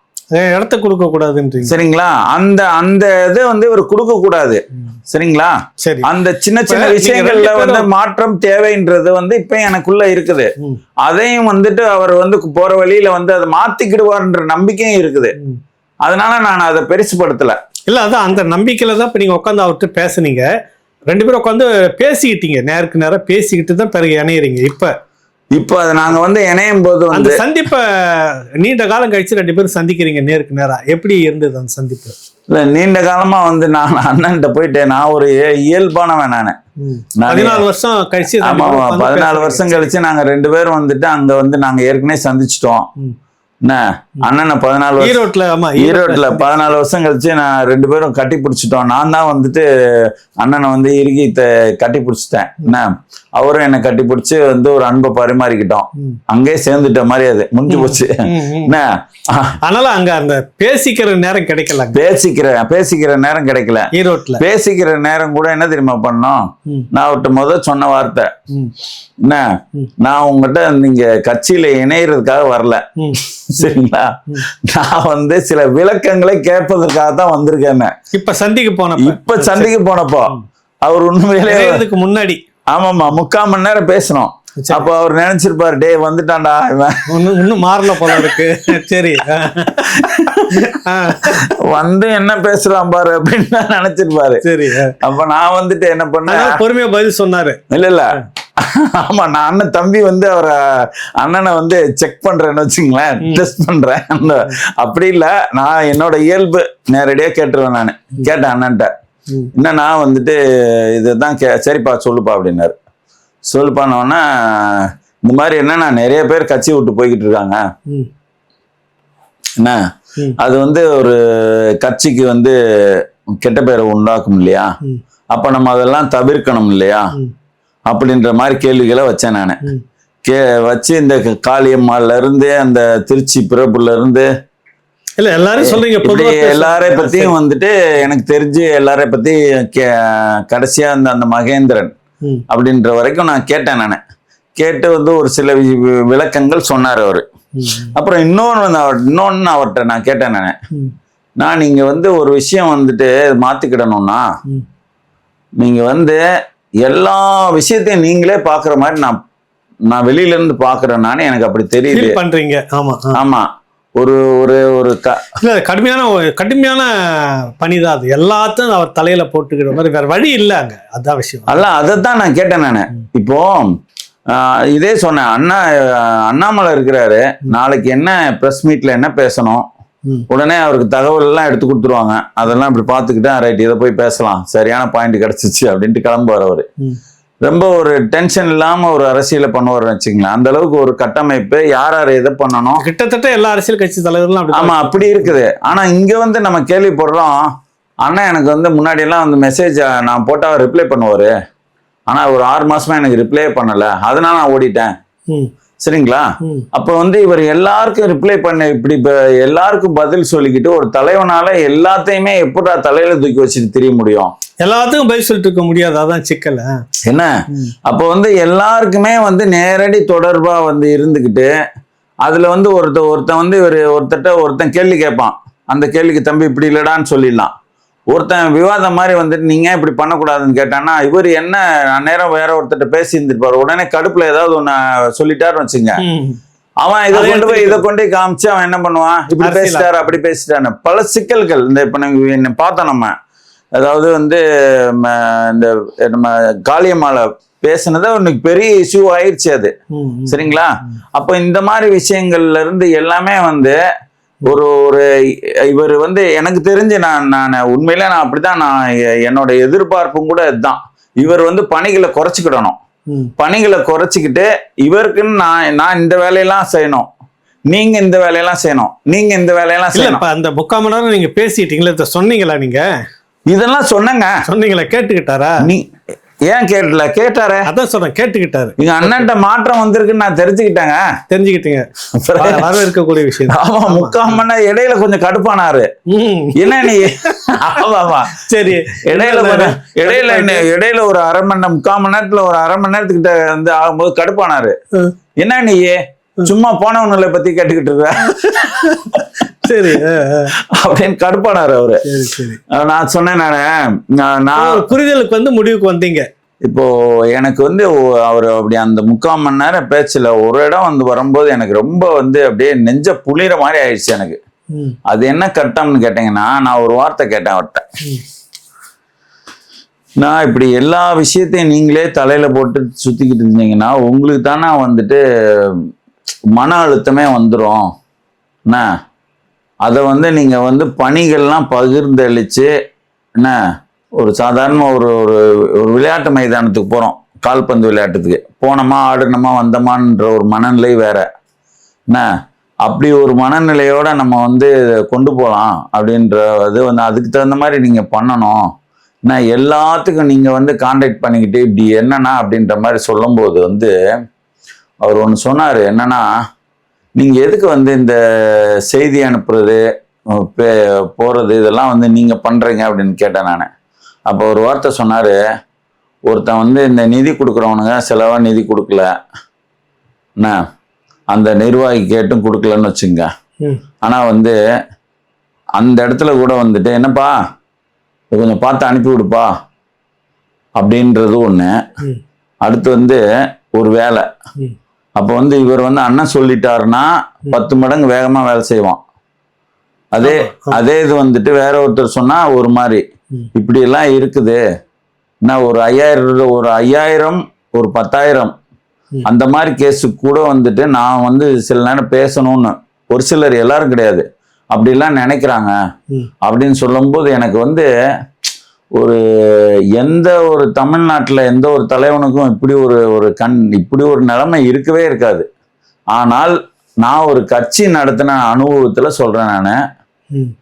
இடத்த கொடுக்க கூடாதுன்றீங்க. சரிங்களா? அந்த இது வந்து இவர் கொடுக்க கூடாது. சரிங்களா? சரி, அந்த சின்ன சின்ன விஷயங்கள்ல வந்து மாற்றம் தேவைன்றது வந்து இப்ப எனக்குள்ள இருக்குது. அதையும் வந்துட்டு அவர் வந்து போற வழியில வந்து அதை மாத்திக்கிடுவார்ன்ற நம்பிக்கையும் இருக்குது. அதனால நான் அதை பெருசுபடுத்தல. இல்ல, அதான் அந்த நம்பிக்கையில தான் இப்ப நீங்க உட்காந்து அவர்கிட்ட பேசுனீங்க. 2 பேரும் உட்காந்து பேசிக்கிட்டீங்க, நேருக்கு நேரம் பேசிக்கிட்டு தான் பிறகு இணையறீங்க. இப்போ அதை நாங்க வந்து இணையும் போது அந்த சந்திப்பை நீண்ட காலம் கழிச்சு 2 பேரும் சந்திக்கிறீங்க நேருக்கு நேரா. எப்படி இருந்தது அந்த சந்திப்பு? இல்ல, நீண்ட காலமா வந்து நான் அண்ணன்ட்ட போயிட்டு நான் ஒரு இயல்பானவன். நானு 14 வருஷம் கழிச்சு. ஆமா, 14 வருஷம் கழிச்சு நாங்க 2 பேரும் வந்துட்டு அங்க வந்து நாங்க ஏற்கனவே சந்திச்சிட்டோம். என்ன அண்ணனை 14 ஈரோட்ல 14 வருஷம் கழிச்சு நான் 2 பேரும் கட்டி பிடிச்சிட்டோம். நான் தான் வந்துட்டு அண்ணனை வந்து இறுகி கட்டி பிடிச்சிட்டேன். என்ன அவரும் என்னை கட்டி பிடிச்சி வந்து ஒரு அன்பை பரிமாறிக்கிட்டோம். அங்கேயே சேர்ந்துட்ட மாதிரி அது முடிஞ்சு போச்சு. என்ன அதனால அங்க அந்த பேசிக்கிற நேரம் கிடைக்கல. பேசிக்கிற நேரம் கிடைக்கல. ஈரோட்ல பேசிக்கிற நேரம் கூட என்ன தெரியுமா பண்ணோம், நான் அவர்கிட்ட சொன்ன வார்த்தை, என்ன நான் உங்ககிட்ட நீங்க கட்சியில இணையறதுக்காக வரல. சரிங்களா? நான் வந்து சில விளக்கங்களை கேட்பதற்காக தான் வந்திருக்கேன். இப்ப சந்திக்க போனப்போ அவர் உண்மையிலேயே முன்னாடி ஆமாமா 3/4 மணி நேரம் பேசணும். அப்ப அவர் நினைச்சிருப்பாரு, டே வந்துட்டான்டா இவன், இன்னும் மாறல போல இருக்கு. சரி, வந்து என்ன பேசலாம் பாரு அப்படின்னு தான் நினைச்சிருப்பாரு. சரி, அப்ப நான் வந்துட்டு என்ன பண்ணேன், பொறுமையா பதில் சொன்னாரு. இல்ல ஆமா, நான் அண்ணன் தம்பி வந்து அவரை அண்ணனை வந்து செக் பண்றேன்னு வச்சுங்களேன், டெஸ்ட் பண்றேன். அப்படி இல்ல, நான் என்னோட இயல்பு நேரடியா கேட்டுருவேன். நான் கேட்டேன் அண்ணன்ட்ட, என்னன்னா வந்துட்டு இதுதான் சரிப்பா சொல்லுப்பா அப்படின்னாரு. சொல்லுப்பானோன்னா இந்த மாதிரி என்னன்னா நிறைய பேர் கட்சி விட்டு போய்கிட்டு இருக்காங்க. என்ன அது வந்து ஒரு கட்சிக்கு வந்து கெட்ட பேரை உண்டாக்கும் இல்லையா? அப்ப நம்ம அதெல்லாம் தவிர்க்கணும் இல்லையா? அப்படின்ற மாதிரி கேள்விகளை வச்சேன் நான். வச்சு இந்த காளியம்மாள்ல இருந்து அந்த திருச்சி பிறப்புல இருந்து இல்ல எல்லாரும் சொல்றீங்க, எல்லாரை பத்தியும் வந்துட்டு எனக்கு தெரிஞ்சு எல்லாரை பத்தி கடைசியா அந்த மகேந்திரன் அப்படின்ற வரைக்கும் நான் கேட்டேன். நான் கேட்டு வந்து ஒரு சில விளக்கங்கள் சொன்னார் அவரு. அப்புறம் இன்னொன்னு அவர்கிட்ட நான் கேட்டேன். நான் நீங்க வந்து ஒரு விஷயம் வந்துட்டு மாத்திக்கிடணும்னா நீங்க வந்து எல்லா விஷயத்தையும் நீங்களே பாக்குற மாதிரி நான் வெளியில இருந்து பாக்குறேன்னு எனக்கு அப்படி தெரியுது பண்றீங்க. ஆமா ஆமா, ஒரு ஒரு ஒரு கடுமையான பணிதான் அது. எல்லாத்தையும் அவர் தலையில போட்டுக்கிற மாதிரி வேற வழி இல்ல அங்க. அதான் விஷயம். அதைத்தான் நான் கேட்டேன். நானு இப்போ இதே சொன்னேன், அண்ணாமலை இருக்கிறாரு, நாளைக்கு என்ன பிரஸ் மீட்ல என்ன பேசணும், உடனே அவருக்கு தகவல் எல்லாம் எடுத்து கொடுத்துருவாங்க. அதெல்லாம் இப்படி பாத்துக்கிட்டா ரைட், இதை போய் பேசலாம், சரியான பாயிண்ட் கிடைச்சிச்சு அப்படின்ட்டு கிளம்புவார் அவரு. ரொம்ப ஒரு டென்ஷன் இல்லாம ஒரு அரசியலை பண்ணுவார் வச்சுங்களேன். அந்த அளவுக்கு ஒரு கட்டமைப்பு, யார் எதை பண்ணணும், கிட்டத்தட்ட எல்லா அரசியல் கட்சி தலைவர்களும் ஆமா அப்படி இருக்குது. ஆனா இங்க வந்து நம்ம கேள்விப்படுறோம், அண்ணா எனக்கு வந்து முன்னாடி எல்லாம் வந்து மெசேஜ் நான் போட்டா ரிப்ளை பண்ணுவாரு, ஆனா ஒரு 6 மாசமா எனக்கு ரிப்ளை பண்ணல, அதனால நான் ஓடிட்டேன். சரிங்களா? அப்ப வந்து இவர் எல்லாருக்கும் ரிப்ளை பண்ண, இப்படி எல்லாருக்கும் பதில் சொல்லிக்கிட்டு ஒரு தலைவனால எல்லாத்தையுமே எப்படா தலையில தூக்கி வச்சுட்டு தெரிய முடியும்? எல்லாத்துக்கும் பதில் சொல்லிட்டு இருக்க முடியாது, அதான் சிக்கல் என்ன. அப்ப வந்து எல்லாருக்குமே வந்து நேரடி தொடர்பா வந்து இருந்துகிட்டு அதுல வந்து ஒருத்தன் வந்து ஒருத்தன் கேள்வி கேட்பான், அந்த கேள்விக்கு தம்பி இப்படி இல்லடான்னு சொல்லிடலாம். ஒருத்தன் விவாதம் மாதிரி வந்துட்டு நீங்க இப்படி பண்ணக்கூடாதுன்னு கேட்டான்னா இவர் என்ன நேரம் வேற ஒருத்தட்ட பேசி இருந்திருப்பாரு, உடனே கடுப்புல ஏதாவது ஒண்ணு சொல்லிட்டாருன்னு வச்சுங்க, அவன் இதை கொண்டு காமிச்சு அவன் என்ன பண்ணுவான், இப்படி பேசிட்டாரு அப்படி பேசிட்டான்னு பல சிக்கல்கள். இந்த இப்ப என்ன பார்த்தோம் நம்ம, அதாவது வந்து இந்த நம்ம காளியம்மாளை பேசுனதை உனக்கு பெரிய இஷ்யூ ஆயிடுச்சு அது. சரிங்களா? அப்ப இந்த மாதிரி விஷயங்கள்ல இருந்து எல்லாமே வந்து ஒரு இவர் வந்து எனக்கு தெரிஞ்சு நான் உண்மையில நான் அப்படிதான், நான் என்னோட எதிர்பார்ப்பும் கூட இதுதான், இவர் வந்து பணிகளை குறைச்சிக்கிடணும். பணிகளை குறைச்சிக்கிட்டு இவருக்குன்னு நான் இந்த வேலையெல்லாம் செய்யணும், நீங்க இந்த வேலையெல்லாம் செய்யணும், நீங்க இந்த வேலையெல்லாம் செய்யணும். அந்த 3/4 மணி நேரம் நீங்க பேசிட்டீங்களா, சொன்னீங்களா? நீங்க இதெல்லாம் சொன்னீங்களா? கேட்டுக்கிட்டாரா? நீ ஏன் கேட்டல? கேட்டாரு. அதான் சொல்றேன், கேட்டுக்கிட்டாரு. எங்க அண்ணன்ட்ட மாற்றம் வந்திருக்குன்னு நான் தெரிஞ்சுக்கிட்டீங்க. இருக்கக்கூடிய விஷயம். ஆமா, 3/4 மணி நேரம் இடையில கொஞ்சம் கடுப்பானாரு. என்ன நீ சரி, இடையில ஒரு 1/2 மணி நேரம் 3/4 மணி நேரத்துல ஒரு 1/2 மணி நேரத்துக்கிட்ட வந்து ஆகும்போது கடுப்பானாரு. என்ன நீ சும்மா போனவங்களை பத்தி கேட்டுக்கிட்டு இருக்க, சரி அப்படின்னு கடுப்பானாரு அவரு. நான் சொன்னேன், நான் புரிதலுக்கு வந்து முடிவுக்கு வந்தீங்க. இப்போ எனக்கு வந்து அவர் அப்படி அந்த 3/4 மணி நேரம் பேச்சுல ஒரு இடம் வந்து வரும்போது எனக்கு ரொம்ப வந்து அப்படியே நெஞ்ச புளிற மாதிரி ஆயிடுச்சு எனக்கு. அது என்ன கட்டம்னு கேட்டீங்கன்னா, நான் ஒரு வார்த்தை கேட்டேன் அவர்கிட்ட, நான் இப்படி எல்லா விஷயத்தையும் நீங்களே தலையில போட்டு சுத்திக்கிட்டு இருந்தீங்கன்னா உங்களுக்கு தானே வந்துட்டு மன அழுத்தமே வந்துடும். என்ன அதை வந்து நீங்க வந்து பணிகள்லாம் பகிர்ந்தளிச்சு, என்ன ஒரு சாதாரண ஒரு ஒரு விளையாட்டு மைதானத்துக்கு போறோம், கால்பந்து விளையாட்டுக்கு போனோமா ஆடுனோமா வந்தோமான்ற ஒரு மனநிலை வேற. என்ன அப்படி ஒரு மனநிலையோட நம்ம வந்து கொண்டு போகலாம் அப்படின்றது வந்து அதுக்கு தகுந்த மாதிரி நீங்க பண்ணணும். என்ன எல்லாத்துக்கும் நீங்க வந்து கான்டாக்ட் பண்ணிக்கிட்டு இப்படி என்னன்னா அப்படின்ற மாதிரி சொல்லும்போது வந்து அவர் ஒன்று சொன்னாரு. என்னன்னா, நீங்க எதுக்கு வந்து இந்த செய்தி அனுப்புறது போறது இதெல்லாம் வந்து நீங்க பண்றீங்க அப்படின்னு கேட்டேன் நான். அப்போ ஒரு வார்த்தை சொன்னாரு, ஒருத்தன் வந்து இந்த நிதி கொடுக்குறவனுங்க செலவா நிதி கொடுக்கல, என்ன அந்த நிர்வாகி கேட்டும் கொடுக்கலன்னு வச்சுங்க, ஆனா வந்து அந்த இடத்துல கூட வந்துட்டு என்னப்பா கொஞ்சம் பார்த்து அனுப்பி விடுப்பா அப்படின்றது ஒண்ணு. அடுத்து வந்து ஒரு வேலை, அப்ப வந்து இவர் வந்து அண்ணன் சொல்லிட்டாருன்னா 10 மடங்கு வேகமா வேலை செய்வான். அதே இது வந்துட்டு வேற ஒருத்தர் சொன்னா ஒரு மாதிரி இப்படி எல்லாம் இருக்குது. என்ன ஒரு 5000 ஒரு 10,000 அந்த மாதிரி கேஸுக்கு கூட வந்துட்டு நான் வந்து சில நேரம் பேசணும்னு ஒரு சிலர், எல்லாரும் கிடையாது, அப்படிலாம் நினைக்கிறாங்க அப்படின்னு சொல்லும்போது எனக்கு வந்து ஒரு எந்த ஒரு தமிழ்நாட்டுல எந்த ஒரு தலைவனுக்கும் இப்படி இப்படி ஒரு நிலைமை இருக்கவே இருக்காது. ஆனால் நான் ஒரு கட்சி நடத்தின அனுபவத்துல சொல்றேன், நானு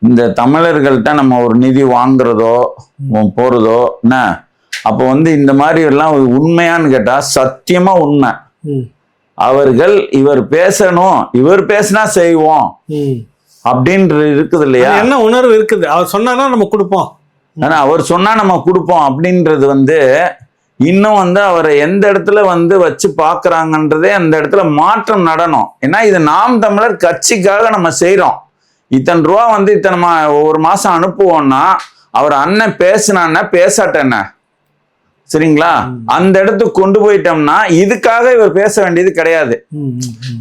இந்த தமிழர்கள்ட்ட நம்ம ஒரு நிதி வாங்குறதோ போறதோ என்ன அப்போ வந்து இந்த மாதிரி எல்லாம் உண்மையான்னு கேட்டா சத்தியமா உண்மை. ம். அவர்கள் இவர் பேசணும், இவர் பேசினா செய்வோம் ம். அப்படின்ற இருக்குது இல்லையா? அது என்ன உணர்வு இருக்குது? அவர் சொன்னாதான் நம்ம கொடுப்போம். ஆனா அவர் சொன்னா நம்ம கொடுப்போம் அப்படின்றது வந்து இன்னும் வந்து அவரை எந்த இடத்துல வந்து வச்சு பாக்குறாங்கன்றதே அந்த இடத்துல மாற்றம் நடணும். ஏன்னா இது நாம் தமிழர் கட்சிக்காக நம்ம செய்யறோம். இத்தனை ரூபா வந்து இத்தனை ஒரு மாசம் அனுப்புவோம்னா அவர் அண்ணன் பேசினான்னா பேசாட்டேன்ன, சரிங்களா? அந்த இடத்துக்கு கொண்டு போயிட்டோம்னா இதுக்காக இவர் பேச வேண்டியது கிடையாது.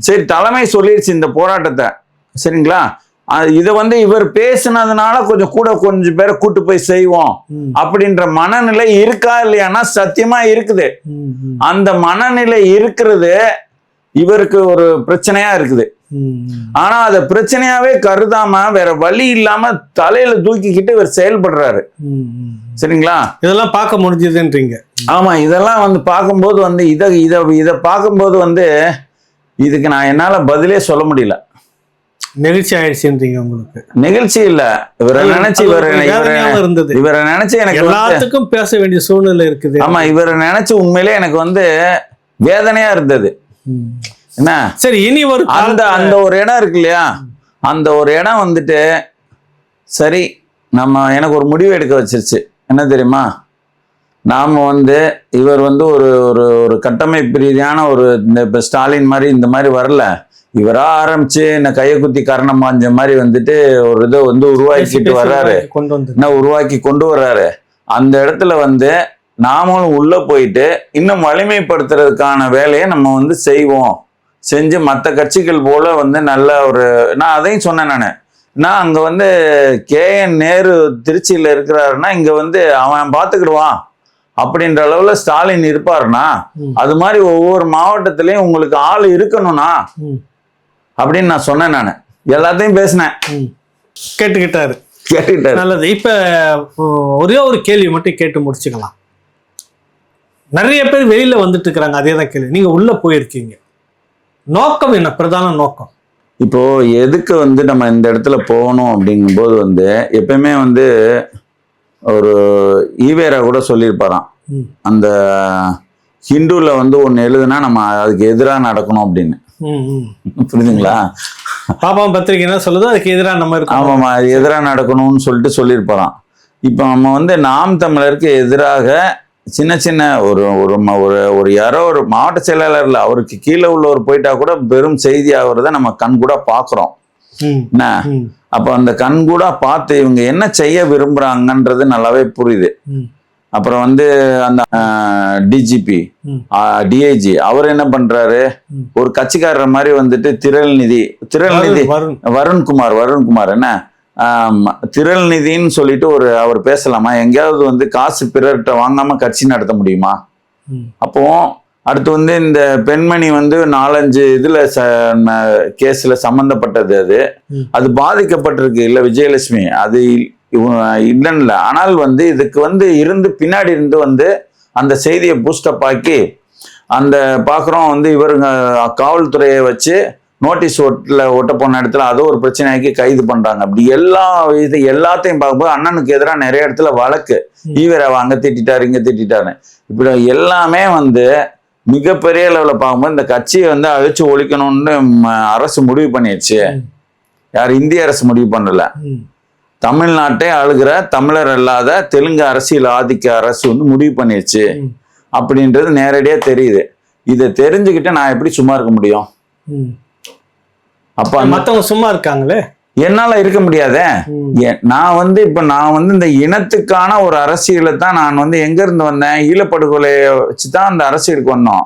சரி, தலைமை சொல்லிடுச்சு இந்த போராட்டத்தை, சரிங்களா? இதை வந்து இவர் பேசினதுனால கொஞ்சம் பேரை கூட்டு போய் செய்வோம் அப்படின்ற மனநிலை இருக்கா இல்லையானா சத்தியமா இருக்குது. அந்த மனநிலை இருக்கிறது இவருக்கு ஒரு பிரச்சனையா இருக்குது. ஆனா அத பிரச்சனையாவே கருதாம வேற வழி இல்லாம தலையில தூக்கிக்கிட்டு இவர் செயல்படுறாரு, சரிங்களா? இதெல்லாம் பார்க்க முடிஞ்சதுன்றீங்க? ஆமா, இதெல்லாம் வந்து பார்க்கும்போது வந்து இத பார்க்கும்போது வந்து இதுக்கு நான் என்னால பதிலே சொல்ல முடியல. நெகிழ்ச்சி ஆயிடுச்சுன்றீங்க உங்களுக்கு? நெகிழ்ச்சி இல்ல, இவரை நினைச்சு இவரை நினைச்சு எனக்கு எல்லாத்துக்கும் பேச வேண்டிய சூழ்நிலை இருக்குது. ஆமா, இவரை நினைச்சு உண்மையிலே எனக்கு வந்து வேதனையா இருந்தது. என்ன சரி, இனி ஒரு அந்த ஒரு இடம் இருக்கு இல்லையா, அந்த ஒரு இடம் வந்துட்டு சரி எனக்கு ஒரு முடிவு எடுக்க வச்சிருச்சு. என்ன தெரியுமா? நாம வந்து இவர் வந்து ஒரு ஒரு கட்டமைப்பு ரீதியான ஒரு இந்த ஸ்டாலின் மாதிரி இந்த மாதிரி வரல, இவரா ஆரம்பிச்சு என்ன கையை குத்தி கரணம் பாஞ்ச மாதிரி வந்துட்டு ஒரு இதை வந்து உருவாக்கிட்டு வர்றாரு, உருவாக்கி கொண்டு வர்றாரு. அந்த இடத்துல வந்து நாமளும் உள்ள போயிட்டு இன்னும் வலிமைப்படுத்துறதுக்கான வேலையை நம்ம வந்து செய்வோம். செஞ்சு மற்ற கட்சிகள் போல வந்து நல்ல நான் அதையும் சொன்னேன். நான் அங்க வந்து KN நேரு திருச்சியில இருக்கிறாருன்னா இங்க வந்து அவன் பார்த்துக்கிடுவான் அப்படின்ற அளவுல ஸ்டாலின் இருப்பாருனா, அது மாதிரி ஒவ்வொரு மாவட்டத்திலயும் உங்களுக்கு ஆள் இருக்கணும்னா அப்படின்னு நான் சொன்னேன். நான் எல்லாத்தையும் பேசினேன், கேட்டுக்கிட்டாரு. நல்லது. இப்ப ஒரே ஒரு கேள்வி மட்டும் கேட்டு முடிச்சுக்கலாம். நிறைய பேர் வெளியில வந்துட்டு இருக்கிறாங்க, அதே தான் கேள்வி. நீங்க உள்ள போயிருக்கீங்க, நோக்கம் என்ன? பிரதான நோக்கம் இப்போ எதுக்கு வந்து நம்ம இந்த இடத்துல போகணும் அப்படிங்கும்போது வந்து எப்பயுமே வந்து ஒரு ஈவேரா கூட சொல்லியிருப்பாராம், அந்த ஹிந்துல வந்து ஒன்னு எழுதுனா நம்ம அதுக்கு எதிராக நடக்கணும் அப்படின்னு. புரியுதுங்களா? பாப்பா பத்திரிகை என்ன சொல்லுதோ அதுக்கு எதிராக நம்ம இருக்கோம். ஆமாமா, அது எதிராக நடக்கணும்னு சொல்லிட்டு சொல்லியிருப்பாராம். இப்போ நம்ம வந்து நாம் தமிழருக்கு எதிராக சின்ன சின்ன ஒரு யாரோ ஒரு மாவட்ட செயலாளர்ல அவருக்கு கீழே உள்ளவர் போயிட்டா கூட பெரும் செய்தி ஆகுறத நம்ம கண் கூட பாக்குறோம். என்ன அப்ப அந்த கண் கூட பார்த்து இவங்க என்ன செய்ய விரும்புறாங்கன்றது நல்லாவே புரியுது. அப்புறம் வந்து அந்த டிஜிபி டிஐஜி அவர் என்ன பண்றாரு, ஒரு கட்சிக்காரர் மாதிரி வந்துட்டு திரள்நிதி வருண்குமார் என்ன திரள்நிதின்னு சொல்லிட்டு அவர் பேசலாமா? எங்கேயாவது வந்து காசு பிறர்கிட்ட வாங்காம கட்சி நடத்த முடியுமா? அப்போ அடுத்து வந்து இந்த பெண்மணி வந்து 4-5 இதுல கேஸ்ல சம்பந்தப்பட்டது, அது பாதிக்கப்பட்டிருக்கு இல்ல விஜயலட்சுமி, அது இல்லைன்னுல. ஆனால் வந்து இதுக்கு வந்து பின்னாடி இருந்து வந்து அந்த செய்தியை பூஸ்டப் ஆக்கி அந்த பாக்குறோம் வந்து இவருங்க காவல்துறையை வச்சு நோட்டீஸ் ஒட்ட போன இடத்துல அது ஒரு பிரச்சனையாக்கி கைது பண்றாங்க. அப்படி எல்லாத்தையும் பார்க்கும்போது அண்ணனுக்கு எதிராக நிறைய இடத்துல வழக்கு, ஈவேராவை அங்க திட்டாரு இங்க திட்டாரு, இப்படி எல்லாமே வந்து மிகப்பெரிய அளவில் பார்க்கும்போது இந்த கட்சியை வந்து அழிச்சு ஒழிக்கணும்னு அரசு முடிவு பண்ணிடுச்சு. யார்? இந்திய அரசு முடிவு பண்ணல, தமிழ்நாட்டை ஆளுகிற தமிழர் அல்லாத தெலுங்கு அரசியல் ஆதிக்க அரசு வந்து முடிவு பண்ணிடுச்சு அப்படின்றது நேரடியா தெரியுது. இதை தெரிஞ்சுக்கிட்டு நான் எப்படி சும்மா இருக்க முடியும்? அப்ப மத்தவங்க சும்மா இருக்காங்களே, என்னால இருக்க முடியாதே. நான் வந்து இந்த இனத்துக்கான ஒரு அரசியலை தான் நான் வந்து எங்க இருந்து வந்தேன், ஈழப்படுகொலையை வச்சுதான் அந்த அரசியலுக்கு வந்தோம்.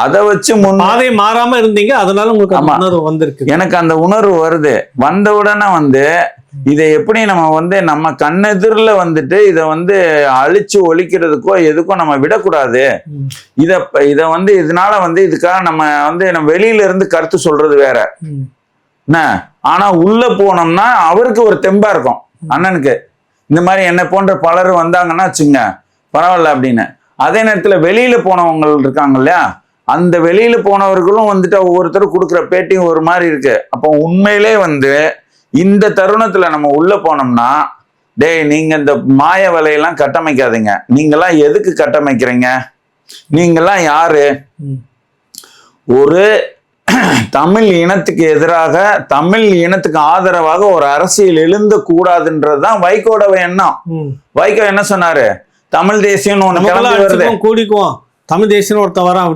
அதை வச்சு பாதை மாறாம இருந்தீங்க, அதனால உங்களுக்கு உணர்வு வந்திருக்கு. எனக்கு அந்த உணர்வு வருது. வந்த உடனே வந்து இதை எப்படி நம்ம வந்து நம்ம கண்ணெதிரில் வந்துட்டு இதை வந்து அழிச்சு ஒழிக்கிறதுக்கோ எதுக்கோ நம்ம விடக்கூடாது. இதை வந்து இதனால வந்து இதுக்காக நம்ம வெளியில இருந்து கருத்து சொல்றது வேற என்ன, ஆனா உள்ள போனோம்னா அவருக்கு ஒரு தெம்பா இருக்கும். அண்ணனுக்கு இந்த மாதிரி என்ன போன்ற பலர் வந்தாங்கன்னா வச்சுங்க பரவாயில்ல அப்படின்னு. அதே நேரத்துல வெளியில போனவங்க இருக்காங்க இல்லையா, அந்த வெளியில போனவர்களும் வந்துட்டு ஒவ்வொருத்தரும் கொடுக்குற பேட்டியும் ஒரு மாதிரி இருக்கு. அப்போ உண்மையிலே வந்து இந்த தருணத்துல நம்ம உள்ள போனோம்னா டேய் நீங்க இந்த மாய வலையெல்லாம் கட்டமைக்காதீங்க. நீங்கெல்லாம் எதுக்கு கட்டமைக்கிறீங்க? நீங்கெல்லாம் யாரு? ஒரு தமிழ் இனத்துக்கு எதிராக, தமிழ் இனத்துக்கு ஆதரவாக ஒரு அரசியல் எழுந்த கூடாதுன்றதுதான் வைகோட எண்ணம். வைகோ என்ன சொன்னாரு? தமிழ் தேசியம் ஒண்ணு கிளம்பி வருது, கூடிக்குவோம், தமிழ் தேசியம் ஒருத்த வரான்,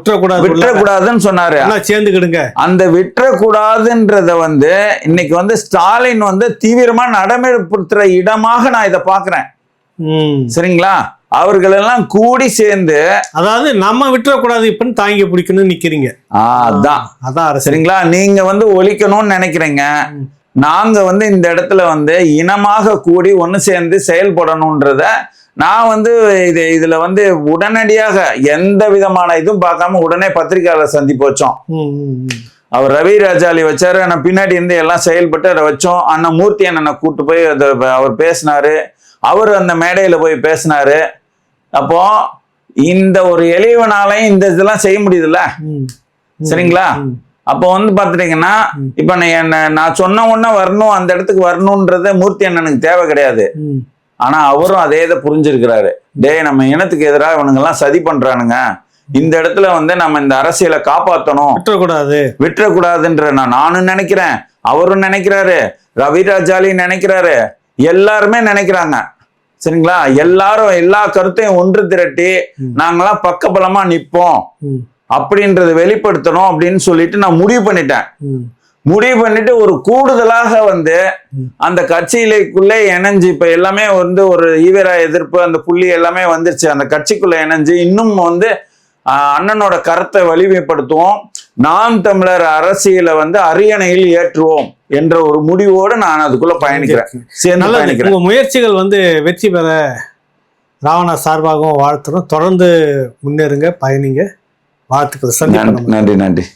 விட்டுறக்கூடாதுன்னு சொன்னாரு. சேர்ந்துக்கிடுங்க. அந்த விட்டுறக்கூடாதுன்றத இன்னைக்கு ஸ்டாலின் தீவிரமா நடைமுறைப்படுத்துற இடமாக நான் இதை பாக்குறேன். சரிங்களா? அவர்கள் எல்லாம் கூடி சேர்ந்து, அதாவது நம்ம விட்டுறக்கூடாது இப்பன்னு தாங்கி பிடிக்கணும்னு நிக்கிறீங்க. அதான் சரிங்களா? நீங்க ஒழிக்கணும்னு நினைக்கிறீங்க. நாங்க இந்த இடத்துல இனமாக கூடி ஒண்ணு சேர்ந்து செயல்படணும்ன்றத நான் இதுல உடனடியாக எந்த விதமான இதுவும் பார்க்காம உடனே பத்திரிகையாளர் சந்திப்பு வச்சோம். அவர் ரவி ராஜாலி வச்சாரு, நான் பின்னாடி இருந்து எல்லாம் செயல்பட்டு அதை வச்சோம். அண்ணன் மூர்த்தி அண்ணனை கூட்டு போய் அவர் பேசினாரு. அவர் அந்த மேடையில போய் பேசினாரு. அப்போ இந்த ஒரு எளிவனாலையும் இந்த இதெல்லாம் செய்ய முடியுதுல்ல, சரிங்களா? அப்போ பாத்துட்டீங்கன்னா, இப்ப நான் சொன்ன உடனே வரணும், அந்த இடத்துக்கு வரணும்ன்றது மூர்த்தி அண்ணனுக்கு தேவை கிடையாது. ஆனா அவரும் அதே இதை புரிஞ்சிருக்கிறாரு. டேய் நம்ம இனத்துக்கு எதிராக இவனுங்க எல்லாம் சதி பண்றானுங்க, இந்த இடத்துல நம்ம இந்த அரசியலை காப்பாற்றணும், விட்டுறக்கூடாதுன்ற நானும் நினைக்கிறேன், அவரும் நினைக்கிறாரு, ரவிராஜாலி நினைக்கிறாரு, எல்லாருமே நினைக்கிறாங்க. சரிங்களா? எல்லாரும் எல்லா கருத்தையும் ஒன்று திரட்டி நாங்கெல்லாம் பக்கபலமா நிப்போம் அப்படின்றத வெளிப்படுத்தணும் அப்படின்னு சொல்லிட்டு நான் முடிவு பண்ணிட்டு ஒரு கூடுதலாக அந்த கட்சியிலேக்குள்ளே இணைஞ்சு இப்ப எல்லாமே ஒரு ஈவேரா எதிர்ப்பு அந்த புள்ளி எல்லாமே வந்துருச்சு. அந்த கட்சிக்குள்ள இணைஞ்சு இன்னும் அண்ணனோட கருத்தை வலிமைப்படுத்துவோம், நாம் தமிழர் அரசியலை அரியணையில் ஏற்றுவோம் என்ற ஒரு முடிவோடு நான் அதுக்குள்ள பயணிக்கிறேன். உங்க முயற்சிகள் வெற்றி பெற ராவணா சார்பாகவும் வாழ்த்துறோம். தொடர்ந்து முன்னேறுங்க, பயணிங்க. வாழ்த்துக்கள். நன்றி.